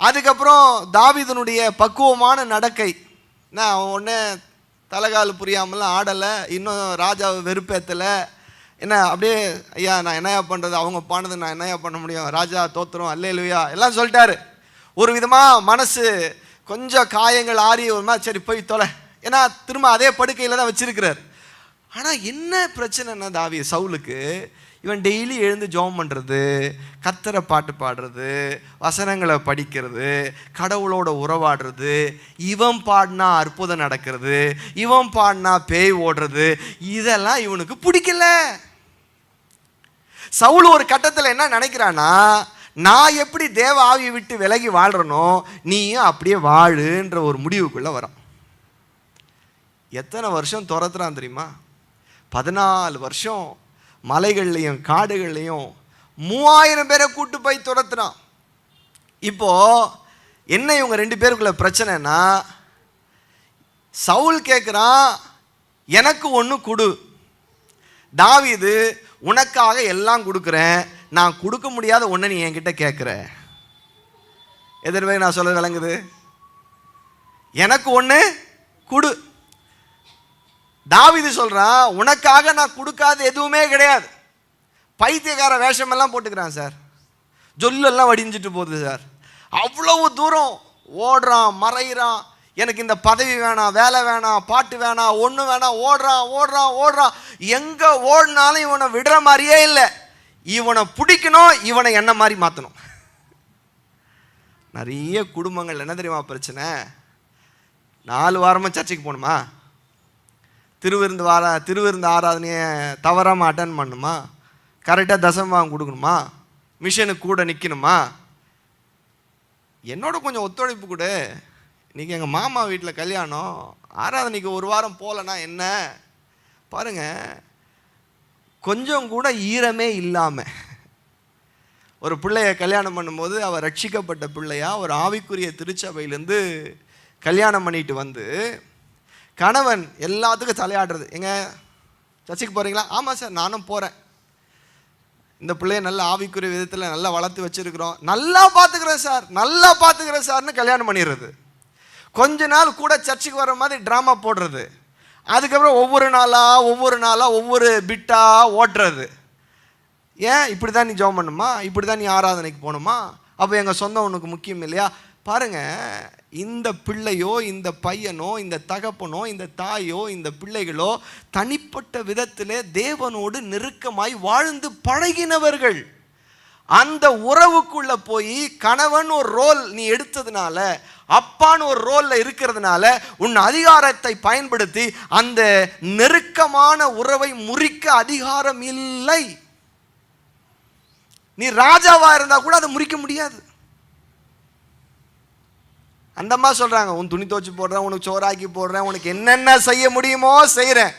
அதுக்கப்புறம் தாவீதுனுடைய பக்குவமான நடக்கை, நான் அவன் ஒன்று தலைகால் புரியாமலாம் ஆடலை, இன்னும் ராஜாவை வெறுப்பேற்றலை. என்ன அப்படியே, ஐயா நான் என்னையா பண்ணுறது, அவங்க பாடுறது நான் என்னையா பண்ண முடியும், ராஜா தோத்துரும் அல்லேலூயா எல்லாம் சொல்லிட்டாரு. ஒரு விதமாக மனசு கொஞ்சம் காயங்கள் ஆறி ஒரு மாதிரி சரி போய் தொலை, ஏன்னா திரும்ப அதே படுக்கையில் தான் வச்சிருக்கிறார். ஆனால் என்ன பிரச்சனைன்னா சவுலுக்கு, இவன் டெய்லி எழுந்து ஜெபம் பண்ணுறது, கர்த்தரை பாட்டு பாடுறது, வசனங்களை படிக்கிறது, கடவுளோட உறவாடுறது, இவன் பாடினா அற்புதம் நடக்கிறது, இவன் பாடினா பேய் ஓடுறது, இதெல்லாம் இவனுக்கு பிடிக்கல. சவுல் ஒரு கட்டத்தில் என்ன நினைக்கிறான்னா, நான் எப்படி தேவ ஆவியை விட்டு விலகி வாழ்றனோ நீயும் அப்படியே வாழுன்ற ஒரு முடிவுக்குள்ளே வரான். எத்தனை வருஷம் துரத்துறான் தெரியுமா? 14 வருஷம் மலைகள்லையும் காடுகள்லையும் 3000 பேரை கூட்டு போய் துரத்துறான். இப்போ என்ன இவங்க 2 பேருக்குள்ள பிரச்சனைனா, சவுல் கேட்குறான் எனக்கு ஒன்று கொடு, தாவீது உனக்காக எல்லாம் கொடுக்குறேன், நான் கொடுக்க முடியாத ஒன்று நீ என்கிட்ட கேட்குற. எதிர்வே நான் சொல்ல விளங்குது? எனக்கு ஒன்று கொடு. தாவீது சொல்றான் உனக்காக நான் கொடுக்காத எதுவுமே கிடையாது. பைத்தியக்கார வேஷமெல்லாம் போட்டுக்கிறான் சார், ஜொல்லெல்லாம் வடிஞ்சிட்டு போகுது சார், அவ்வளவு தூரம் ஓடுறான் மறைகிறான், எனக்கு இந்த பதவி வேணாம், வேலை வேணாம், பாட்டு வேணாம், ஒன்று வேணாம், ஓடுறான் ஓடுறான் ஓடுறான். எங்கே ஓடினாலும் இவனை விடுற மாதிரியே இல்லை. இவனை பிடிக்கணும், இவனை என்ன மாதிரி மாற்றணும். நிறைய குடும்பங்கள் என்ன தெரியுமா பிரச்சனை, 4 வாரமாக சர்ச்சைக்கு போகணுமா, திருவிருந்து ஆராதனையை தவறாமல் அட்டன் பண்ணணுமா, கரெக்டாக தசமபாகம் கொடுக்கணுமா, மிஷனுக்கு கூட நிற்கணுமா, என்னோட கொஞ்சம் ஒத்துழைப்பு கூட. இன்றைக்கி எங்கள் மாமா வீட்டில் கல்யாணம், ஆராதனைக்கு 1 வாரம் போகலன்னா என்ன பாருங்க, கொஞ்சம் கூட ஈரமே இல்லாமல் ஒரு பிள்ளைய கல்யாணம் பண்ணும்போது அவர் ரட்சிக்கப்பட்ட பிள்ளையா ஒரு ஆவிக்குரிய திருச்சபையிலேருந்து கல்யாணம் பண்ணிட்டு வந்து கணவன் எல்லாத்துக்கும் தலையாடுறது, எங்க சர்ச்சைக்கு போகிறீங்களா, ஆமாம் சார் நானும் போகிறேன், இந்த பிள்ளைய நல்ல ஆவிக்குரிய விதத்தில் நல்லா வளர்த்து வச்சுருக்கிறோம், நல்லா பார்த்துக்கிறேன் சார் நல்லா பார்த்துக்கிறேன் சார்னு கல்யாணம் பண்ணிடுறது. கொஞ்ச நாள் கூட சர்ச்சுக்கு வர மாதிரி ட்ராமா போடுறது, அதுக்கப்புறம் ஒவ்வொரு நாளாக ஒவ்வொரு பிட்டாக ஓட்டுறது. ஏன் இப்படி தான் நீ ஜெபம் பண்ணுமா, இப்படி தான் நீ ஆராதனைக்கு போகணுமா, அப்போ எங்கள் சொந்தம் உனக்கு முக்கியம் இல்லையா? பாருங்கள், இந்த பிள்ளையோ இந்த பையனோ இந்த தகப்பனோ இந்த தாயோ இந்த பிள்ளைகளோ தனிப்பட்ட விதத்திலே தேவனோடு நெருக்கமாய் வாழ்ந்து பழகினவர்கள். அந்த உறவுக்குள்ள போய் கணவன் ஒரு ரோல் நீ எடுத்ததுனால, அப்பான்னு ஒரு ரோல்ல இருக்கிறதுனால உன் அதிகாரத்தை பயன்படுத்தி அந்த நெருக்கமான உறவை முறிக்க அதிகாரம் இல்லை. நீ ராஜாவா இருந்தா கூட அதை முறிக்க முடியாது. அந்த அம்மா சொல்றாங்க, உன் துணி துவச்சு போடுறேன், உனக்கு சோறாக்கி போடுறேன், உனக்கு என்னென்ன செய்ய முடியுமோ செய்கிறேன்,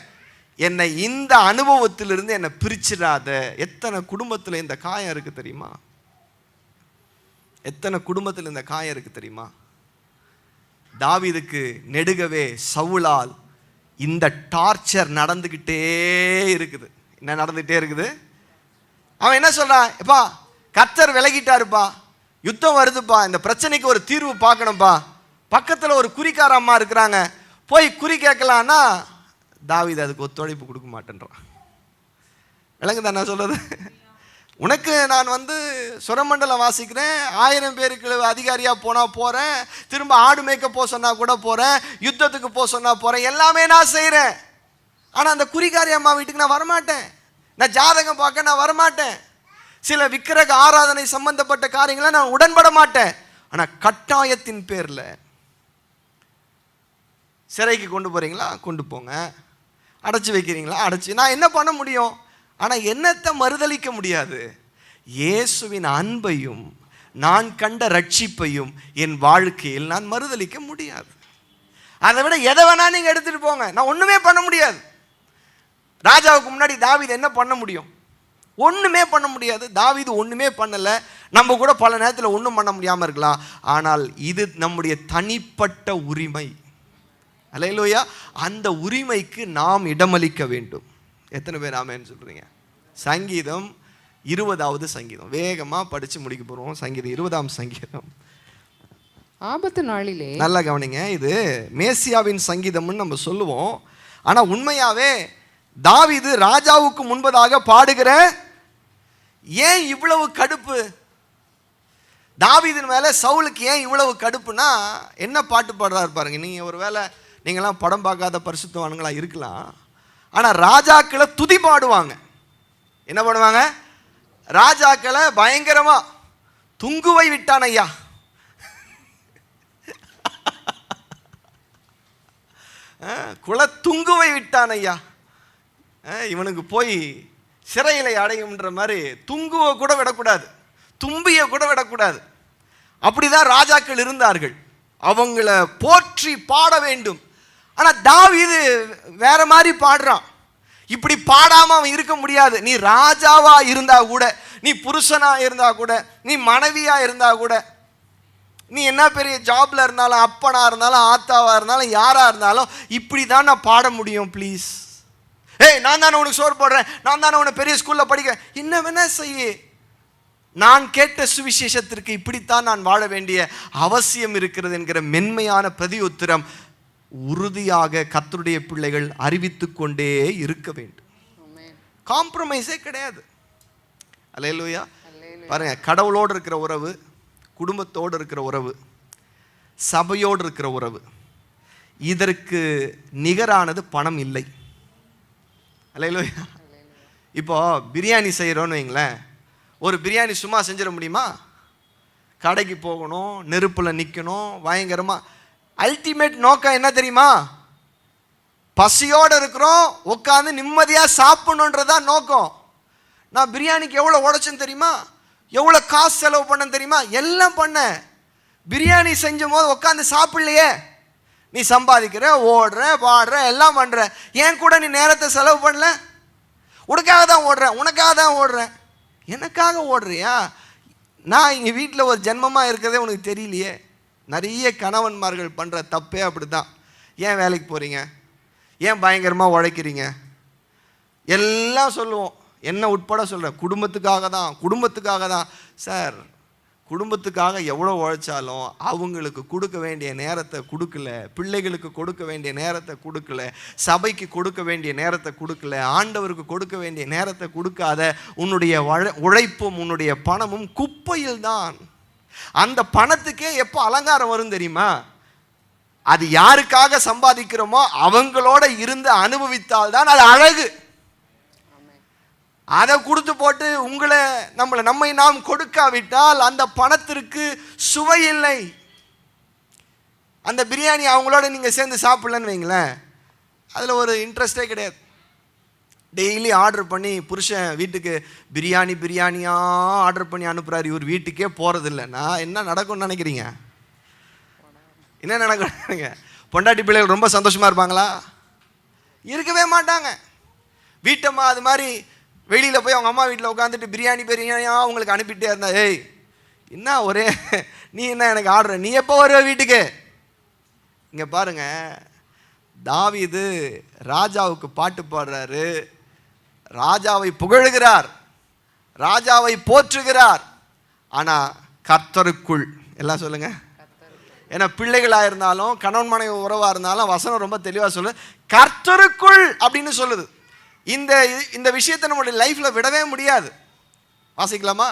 என்னை இந்த அனுபவத்திலிருந்து என்னை பிரிச்சிடாத. எத்தனை குடும்பத்தில் இந்த காயம் இருக்கு தெரியுமா? எத்தனை குடும்பத்தில் இந்த காயம் இருக்கு தெரியுமா? தாவீதுக்கு நெடுகவே சவுலால் இந்த டார்ச்சர் நடந்துகிட்டே இருக்குது. என்ன நடந்துகிட்டே இருக்குது? அவன் என்ன சொல்றான், எப்பா கர்த்தர் விலகிட்டாருப்பா, யுத்தம் வருதுப்பா, இந்த பிரச்சனைக்கு ஒரு தீர்வு பார்க்கணும்ப்பா, பக்கத்தில் ஒரு குறிக்கார அம்மா இருக்கிறாங்க, போய் குறி கேட்கலான்னா தாவீது அதுக்கு ஒத்துழைப்பு கொடுக்க மாட்டேன்றான். விளங்குதா நான் சொல்றது? உனக்கு நான் சுரமண்டலம் வாசிக்கிறேன், 1000 பேருக்கு அதிகாரியாக போனால் போகிறேன், திரும்ப ஆடு மேய்க்க போக சொன்னால் கூட போகிறேன், யுத்தத்துக்கு போக சொன்னால் போகிறேன், எல்லாமே நான் செய்கிறேன். ஆனால் அந்த குறிகாரி அம்மா வீட்டுக்கு நான் வரமாட்டேன், நான் ஜாதகம் பார்க்க நான் வரமாட்டேன், சில விக்கிரக ஆராதனை சம்பந்தப்பட்ட காரியங்களை நான் உடன்பட மாட்டேன். ஆனால் கட்டாயத்தின் பேரில் சிறைக்கு கொண்டு போகிறீங்களா, கொண்டு போங்க, அடைச்சி வைக்கிறீங்களா? அடைச்சி நான் என்ன பண்ண முடியும்? ஆனால் என்னத்தை மறுதலிக்க முடியாது? இயேசுவின் அன்பையும் நான் கண்ட ரட்சிப்பையும் என் வாழ்க்கையில் நான் மறுதலிக்க முடியாது. அதை விட எதை வேணா நீங்க எடுத்துட்டு போங்க, நான் ஒண்ணுமே பண்ண முடியாது. ராஜாவுக்கு முன்னாடி தாவீது என்ன பண்ண முடியும்? ஒண்ணுமே பண்ண முடியாது. தாவீது ஒண்ணுமே பண்ணல. நம்ம கூட பல நேரத்தில் ஒன்றும் பண்ண முடியாம இருக்கலாம். ஆனால் இது நம்முடைய தனிப்பட்ட உரிமை. அல்லேலூயா. அந்த உரிமைக்கு நாம் இடமளிக்க வேண்டும். எத்தனை பேர் ஆமென் சொல்றீங்க? சங்கீதம் 20வது சங்கீதம் வேகமா படிச்சு முடிக்க போறோம். சங்கீதம் 20ஆம் சங்கீதம். ஆபத்து நாளிலே, நல்லா கவனிங்க, இது மேசியாவின் சங்கீதம்னு நம்ம சொல்லுவோம். ஆனா உண்மையாவே தாவீது ராஜாவுக்கு முன்பதாக பாடுகிற, ஏன் இவ்வளவு கடுப்பு தாவீதின் மேல சவுலுக்கு? ஏன் இவ்வளவு கடுப்புனா என்ன பாட்டு பாடுறாரு பாருங்க. நீங்க ஒருவேளை நீங்களாம் படம் பார்க்காத பரிசுத்தவான்களா இருக்கலாம். ஆனா ராஜாக்களை துதி பாடுவாங்க. என்ன பண்ணுவாங்க? ராஜாக்களை பயங்கரமா துங்குவை விட்டான் ஐயா, குல துங்குவை விட்டான் ஐயா, இவனுக்கு போய் சிறையிலை அடையும்ன்ற மாதிரி துங்குவை கூட விடக்கூடாது, தும்பியை கூட விடக்கூடாது. அப்படிதான் ராஜாக்கள் இருந்தார்கள். அவங்கள போற்றி பாட வேண்டும். ஆனா தாவீது வேற மாதிரி பாடுறான். இப்படி பாடாம அவன் இருக்க முடியாது. நீ ராஜாவா இருந்தா கூட, நீ புருஷனா இருந்தா கூட, நீ மனைவியா இருந்தா கூட, நீ என்ன பெரிய ஜாப்ல இருந்தாலும், அப்பனா இருந்தாலும், ஆத்தாவா இருந்தாலும், யாரா இருந்தாலும் இப்படி தான் நான் பாட முடியும். ப்ளீஸ், ஏய் நான் தானே உனக்கு சோறு போடுறேன், நான் தானே உனக்கு பெரிய ஸ்கூல்ல படிக்க, என்ன வேணா செய்ய, நான் கேட்ட சுவிசேஷத்திற்கு இப்படித்தான் நான் வாழ வேண்டிய அவசியம் இருக்கிறது என்கிற மென்மையான பிரதியுத்தரம் உறுதியாக கர்த்தருடைய பிள்ளைகள் அறிவித்துக் கொண்டே இருக்க வேண்டும். காம்ப்ரமைஸே கிடையாது. அல்லேலூயா. பாருங்க, கடவுளோடு இருக்கிற உறவு, குடும்பத்தோடு இருக்கிற உறவு, சபையோடு இருக்கிற உறவு, இதற்கு நிகரானது பணம் இல்லை. அல்லேலூயா. இப்போ பிரியாணி செய்கிறோன்னு வைங்களேன், ஒரு பிரியாணி சும்மா செஞ்சிட முடியுமா? கடைக்கு போகணும், நெருப்பில் நிற்கணும், பயங்கரமாக. அல்டிமேட் நோக்கம் என்ன தெரியுமா? பசியோடு இருக்கிறோம், உட்காந்து நிம்மதியாக சாப்பிடணுன்றதான் நோக்கம். நான் பிரியாணிக்கு எவ்வளோ உடைச்சேன்னு தெரியுமா? எவ்வளோ காசு செலவு பண்ணேன்னு தெரியுமா? எல்லாம் பண்ண. பிரியாணி செஞ்சும் போது உட்காந்து சாப்பிடலையே. நீ சம்பாதிக்கிற, ஓடுற, பாடுற, எல்லாம் பண்ணுற, ஏன் கூட நீ நேரத்தை செலவு பண்ணல? உனக்காக தான் ஓடுறேன், உனக்காக தான் ஓடுறேன். எனக்காக ஓடுறியா? நான் இங்கே வீட்டில் ஒரு ஜென்மமாக இருக்கிறதே உனக்கு தெரியலையே. நிறைய கணவன்மார்கள் பண்ணுற தப்பே அப்படி தான். ஏன் வேலைக்கு போகிறீங்க, ஏன் பயங்கரமாக உழைக்கிறீங்க, எல்லாம் சொல்லுவோம். என்ன உட்பட சொல்கிறேன், குடும்பத்துக்காக தான், குடும்பத்துக்காக தான். சார், குடும்பத்துக்காக எவ்வளோ உழைச்சாலும் அவங்களுக்கு கொடுக்க வேண்டிய நேரத்தை கொடுக்கல, பிள்ளைகளுக்கு கொடுக்க வேண்டிய நேரத்தை கொடுக்கல, சபைக்கு கொடுக்க வேண்டிய நேரத்தை கொடுக்கல, ஆண்டவருக்கு கொடுக்க வேண்டிய நேரத்தை கொடுக்காத உன்னுடைய உழைப்பும் உன்னுடைய பணமும் குப்பையில் தான். அந்த பணத்துக்கே எப்போ அலங்காரம் வரும் தெரியுமா? அது யாருக்காக சம்பாதிக்கிறோமோ அவங்களோட இருந்து அனுபவித்தால் தான் அது அழகு. அதை கொடுத்து போட்டு நம்மை நாம் கொடுக்காவிட்டால் அந்த பணத்திற்கு சுவை இல்லை. அந்த பிரியாணி அவங்களோட நீங்கள் சேர்ந்து சாப்பிடலன்னு வைங்களேன், அதில் ஒரு இன்ட்ரெஸ்டே கிடையாது. டெய்லி ஆர்டர் பண்ணி புருஷன் வீட்டுக்கு பிரியாணியாக ஆர்டர் பண்ணி அனுப்புகிறாரு, இவர் வீட்டுக்கே போகிறதில்லைன்னா என்ன நடக்கும்னு நினைக்கிறீங்க? என்ன நடக்குங்க? பொண்டாட்டி பிள்ளைகள் ரொம்ப சந்தோஷமாக இருப்பாங்களா? இருக்கவே மாட்டாங்க. வீட்டம்மா அது மாதிரி வெளியில் போய் அவங்க அம்மா வீட்டில் உட்காந்துட்டு பிரியாணியாக அவங்களுக்கு அனுப்பிட்டே இருந்தா, ஏய் என்ன ஒரே நீ என்ன எனக்கு ஆர்டர், நீ எப்போ வருவ வீட்டுக்கு? இங்கே பாருங்க, தாவீது ராஜாவுக்கு பாட்டு பாடுறாரு, ராஜாவை புகழுகிறார், ராஜாவை போற்றுகிறார். ஆனால் கர்த்தருக்குள், எல்லாம் சொல்லுங்க. ஏன்னா பிள்ளைகளாக இருந்தாலும் கணவன் மனைவி உறவாக இருந்தாலும் வசனம் ரொம்ப தெளிவாக சொல்லு, கர்த்தருக்குள் அப்படின்னு சொல்லுது. இந்த விஷயத்தை நம்மளுடைய லைஃப்ல விடவே முடியாது. வாசிக்கலாமா?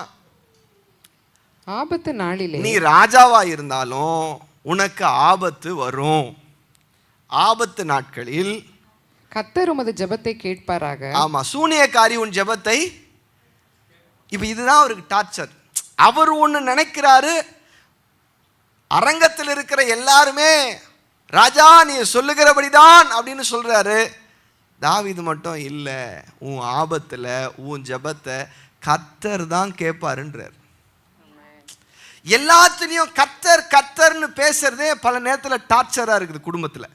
ஆபத்து நாளிலே, நீ ராஜாவா இருந்தாலும் உனக்கு ஆபத்து வரும். ஆபத்து நாட்களில் கர்த்தர் உமது ஜெபத்தை கேட்பாராக. ஆமா, சூனியக்காரி உன் ஜெபத்தை. இப்ப இதுதான் அவருக்கு டார்ச்சர். அவர் ஒன்று நினைக்கிறாரு, அரங்கத்தில் இருக்கிற எல்லாருமே ராஜா நீ சொல்லுகிறபடிதான் அப்படின்னு சொல்றாரு. தாவீது மட்டும் இல்லை, உன் ஆபத்தில் உன் ஜெபத்தை கர்த்தர் தான் கேட்பாருன்றார். எல்லாத்துலேயும் கர்த்தர் கர்த்தர்னு பேசுறதே பல நேரத்தில் டார்ச்சராக இருக்குது குடும்பத்தில்.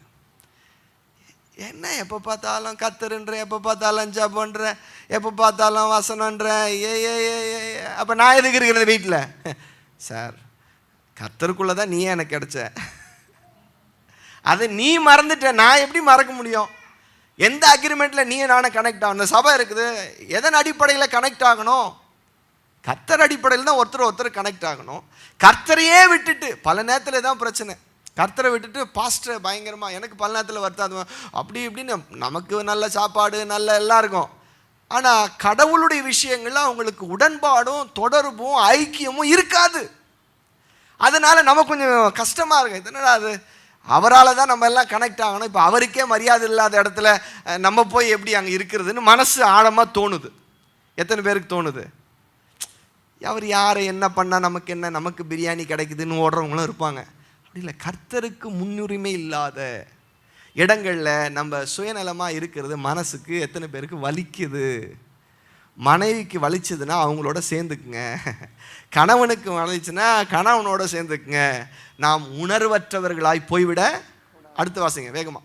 என்ன எப்போ பார்த்தாலும் கர்த்தருன்ற, எப்போ பார்த்தாலும் ஜெபன்ற, எப்போ பார்த்தாலும் வசனன்ற, அப்போ நான் எதுக்கு இருக்கிறது வீட்டில்? சார், கர்த்தருக்குள்ளே தான் நீயே எனக்கு கிடைச்ச, அதை நீ மறந்துட்ட, நான் எப்படி மறக்க முடியும்? எந்த அக்ரிமெண்ட்டில் நீ நானும் கனெக்ட் ஆகணும்? இந்த சபை இருக்குது, எதன் அடிப்படையில் கனெக்ட் ஆகணும்? கர்த்தர் அடிப்படையில் தான் ஒருத்தர் கனெக்ட் ஆகணும். கர்த்தரையே விட்டுட்டு பல நேரத்தில் தான் பிரச்சனை. கர்த்தரை விட்டுட்டு பாஸ்டர் பயங்கரமாக எனக்கு பல நேரத்தில் வருத்தாது அப்படி இப்படின்னு. நமக்கு நல்ல சாப்பாடு நல்ல எல்லாம் இருக்கும், ஆனால் கடவுளுடைய விஷயங்கள்ல அவங்களுக்கு உடன்பாடும் தொடர்பும் ஐக்கியமும் இருக்காது. அதனால நமக்கு கொஞ்சம் கஷ்டமாக இருக்கும். இதனால அது அவரால் தான் நம்ம எல்லாம் கனெக்ட் ஆகணும். இப்போ அவருக்கே மரியாதை இல்லாத இடத்துல நம்ம போய் எப்படி அங்கே இருக்கிறதுன்னு மனசு ஆழமாக தோணுது. எத்தனை பேருக்கு தோணுது? அவர் யாரை என்ன பண்ணால் நமக்கு என்ன, நமக்கு பிரியாணி கிடைக்குதுன்னு ஓடுறவங்களும் இருப்பாங்க. அப்படி இல்லை, கர்த்தருக்கு முன்னுரிமை இல்லாத இடங்களில் நம்ம சுயநலமாக இருக்கிறது மனசுக்கு எத்தனை பேருக்கு வலிக்குது? மனைவிக்கு வலிச்சதுன்னா அவங்களோட சேர்ந்துக்குங்க, கணவனுக்கு வலிச்சுன்னா கணவனோட சேர்ந்துக்குங்க. நாம் உணர்வற்றவர்களாய் போய்விட. அடுத்து வாசிங்க வேகமா.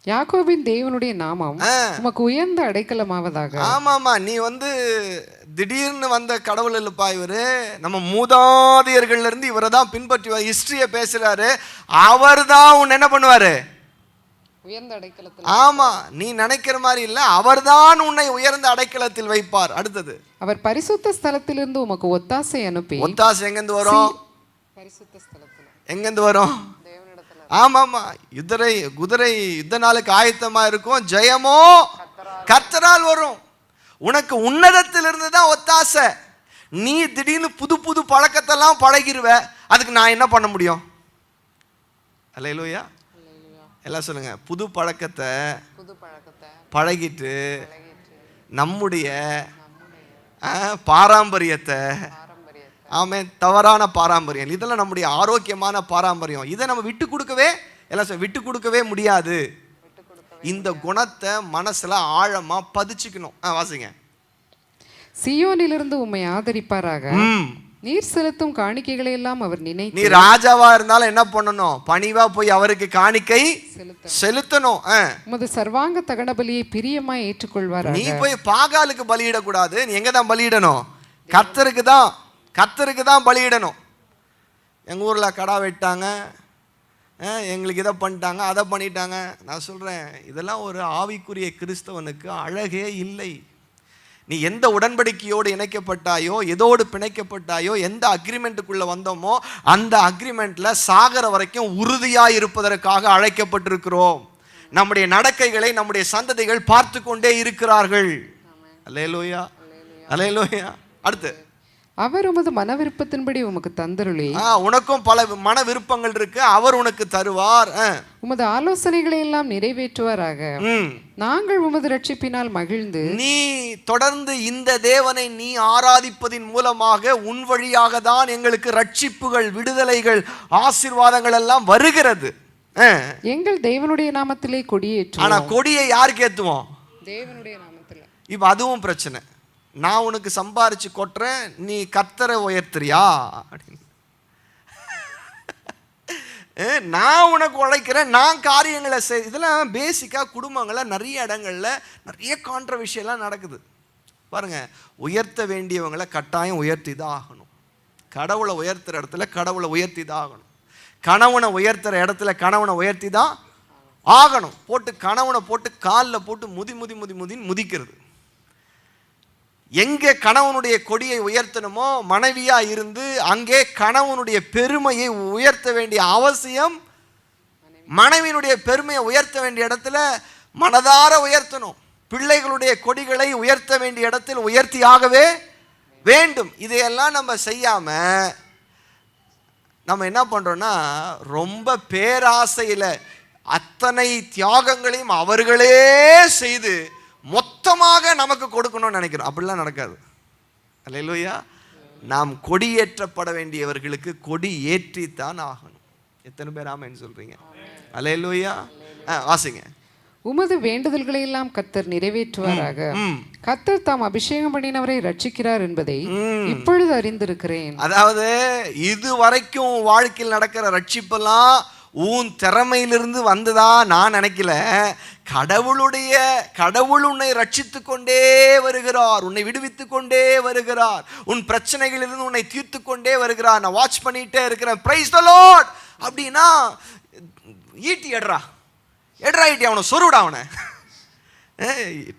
யாக்கோபின் தேவனுடைய நாமம் உமக்கு உயர்ந்த அடைக்கலமாவதாக. ஆமாமா, நீ திடீர்னு வந்த கடவுள் இல்லப்பா இவரு. நம்ம மூதாதையர்கள்ல இருந்து இவரை தான் பின்பற்றி ஹிஸ்டரிய பேசுறாரு. அவர் தான் உன்னை என்ன பண்ணுவாரு? உயர்ந்த அடைக்கலத்தில். ஆமா, நீ நினைக்கிற மாதிரி இல்ல, அவர்தான் உன்னை உயர்ந்த அடைக்கலத்தில் வைப்பார். அடுத்தது, அவர் பரிசுத்த ஸ்தலத்திலிருந்து உமக்கு ஒத்தாசை அனுப்பி. ஒத்தாசை எங்கிருந்து வரும்? பரிசுத்த ஸ்தலத்தில். எங்கிருந்து வரும்? ஆமாமா, குதிரை யுத்த நாளுக்கு ஆயத்தமா இருக்கும், ஜெயமோ கர்த்தரால் வரும். உனக்கு உன்னதத்திலிருந்து தான் ஒத்தாசை. நீ திடீர்னு புது புது பழக்கத்தெல்லாம் பழகிருவ, அதுக்கு நான் என்ன பண்ண முடியும்? அல்லேலூயா, எல்லாம் சொல்லுங்க. புது பழக்கத்தை பழகிட்டு நம்முடைய பாரம்பரியத்தை, ஆமே, தவறான பாரம்பரியம், இதெல்லாம் நம்முடைய ஆரோக்கியமான பாரம்பரியம், இதை நம்ம விட்டு கொடுக்கவே முடியாது. இந்த குணத்தை மனசுல ஆழமா பதிச்சுக்கணும். வாசிங்க. சீயோனிலிருந்து உம்மை ஆதரிப்பாராக. நீர் செலுத்தும் காணிக்கைகளை எல்லாம் அவர் நினைத்து. நீ ராஜாவா இருந்தாலும் என்ன பண்ணணும்? பணிவா போய் அவருக்கு காணிக்கை செலுத்தணும். உமது சர்வாங்க தகன பலியை பிரியமாய் ஏற்றுக்கொள்வார். நீ போய் பாகாலுக்கு பலியிடக்கூடாது. நீ எங்க தான் பலியிடணும்? கர்த்தருக்கு தான் பலியிடணும். எங்க ஊர்ல கடா வெட்டாங்க, எங்களுக்கு இதை பண்ணிட்டாங்க, அதை பண்ணிட்டாங்க. நான் சொல்றேன், இதெல்லாம் ஒரு ஆவிக்குரிய கிறிஸ்தவனுக்கு அழகே இல்லை. நீ எந்த உடன்படிக்கையோடு இணைக்கப்பட்டாயோ, எதோடு பிணைக்கப்பட்டாயோ, எந்த அக்ரிமெண்ட்டுக்குள்ள வந்தோமோ அந்த அக்ரிமெண்ட்ல சாகர வரைக்கும் உறுதியாய் இருப்பதற்காக அழைக்கப்பட்டிருக்கிறோம். நம்முடைய நடக்கைகளை நம்முடைய சந்ததிகள் பார்த்து கொண்டே இருக்கிறார்கள். அல்லேலூயா, அல்லேலூயா. அடுத்து, அவர் உமது மன விருப்பத்தின்படி உமக்கு தந்தருளி. உனக்கும் பல மன விருப்பங்கள் இருக்கு, அவர் உனக்கு தருவார். உமது ஆலோசனைகளை எல்லாம் நிறைவேற்றுவாராக. நாங்கள் உமது ரட்சிப்பினால் மகிழ்ந்து. நீ தொடர்ந்து இந்த தேவனை நீ ஆராதிப்பதின் மூலமாக உன் வழியாக தான் எங்களுக்கு ரட்சிப்புகள், விடுதலைகள், ஆசீர்வாதங்கள் எல்லாம் வருகிறது. எங்கள் தேவனுடைய நாமத்திலே கொடியேற்று. ஆனா கொடியை யாருக்கு ஏத்துவோம்? தேவனுடைய நாமத்திலே. இப்ப அதுவும் பிரச்சனை. நான் உனக்கு சம்பாரிச்சு கொட்டுறேன், நீ கர்த்தரை உயர்த்துறியா? நான் உனக்கு உழைக்கிறேன், நான் காரியங்களை இதெல்லாம் பேசிக்கா குடும்பங்கள நிறைய இடங்கள்ல நிறைய கான்ட்ரவர்ஷியெல்லாம் நடக்குது. பாருங்க, உயர்த்த வேண்டியவங்களை கட்டாயம் உயர்த்தி தான் ஆகணும். கடவுளை உயர்த்துற இடத்துல கடவுளை உயர்த்தி தான் ஆகணும். கணவனை உயர்த்துற இடத்துல கணவனை உயர்த்தி தான் ஆகணும். கணவனை போட்டு காலில் போட்டு முதின்னு முதிக்கிறது. எங்கே கணவனுடைய கொடியை உயர்த்தணுமோ மனைவியா இருந்து அங்கே கணவனுடைய பெருமையை உயர்த்த வேண்டிய அவசியம். மனைவியினுடைய பெருமையை உயர்த்த வேண்டிய இடத்துல மனதார உயர்த்தணும். பிள்ளைகளுடைய கொடிகளை உயர்த்த வேண்டிய இடத்தில் உயர்த்தியாகவே வேண்டும். இதையெல்லாம் நம்ம செய்யாம நம்ம என்ன பண்றோம்னா, ரொம்ப பேராசையில அத்தனை தியாகங்களையும் அவர்களே செய்து மொத்தமாக நமக்கு கொடுக்கணும்னு நினைக்கிறோம். அப்படிலாம் நடக்காது. அல்லேலூயா. நாம் கொடியேற்றப்பட வேண்டியவர்களுக்கு கொடி ஏற்றித்தான் ஆகணும். எத்தனை பேர் ஆமென் சொல்றீங்க? அல்லேலூயா. வாசிங்க. உமது வேண்டுதல்களை எல்லாம் கர்த்தர் நிறைவேற்றுவாராக. கர்த்தர் தாம் அபிஷேகம் பண்ணினவரை ரட்சிக்கிறார் என்பதை இப்பொழுது அறிந்திருக்கிறேன். அதாவது இதுவரைக்கும் வாழ்க்கையில் நடக்கிற ரட்சிப்பெல்லாம் உன் திறமையிலிருந்து வந்ததா நான் நினைக்கல. கடவுள் உன்னை ரட்சித்து கொண்டே வருகிறார், உன்னை விடுவித்து கொண்டே வருகிறார், உன் பிரச்சனைகளிலிருந்து உன்னை தீர்த்து கொண்டே வருகிறார். நான் வாட்ச் பண்ணிட்டே இருக்கிறேன். Praise the Lord. அப்படின்னா ஈட்டி எட்ரா ஈட்டி அவனை சொருவிடா, அவனை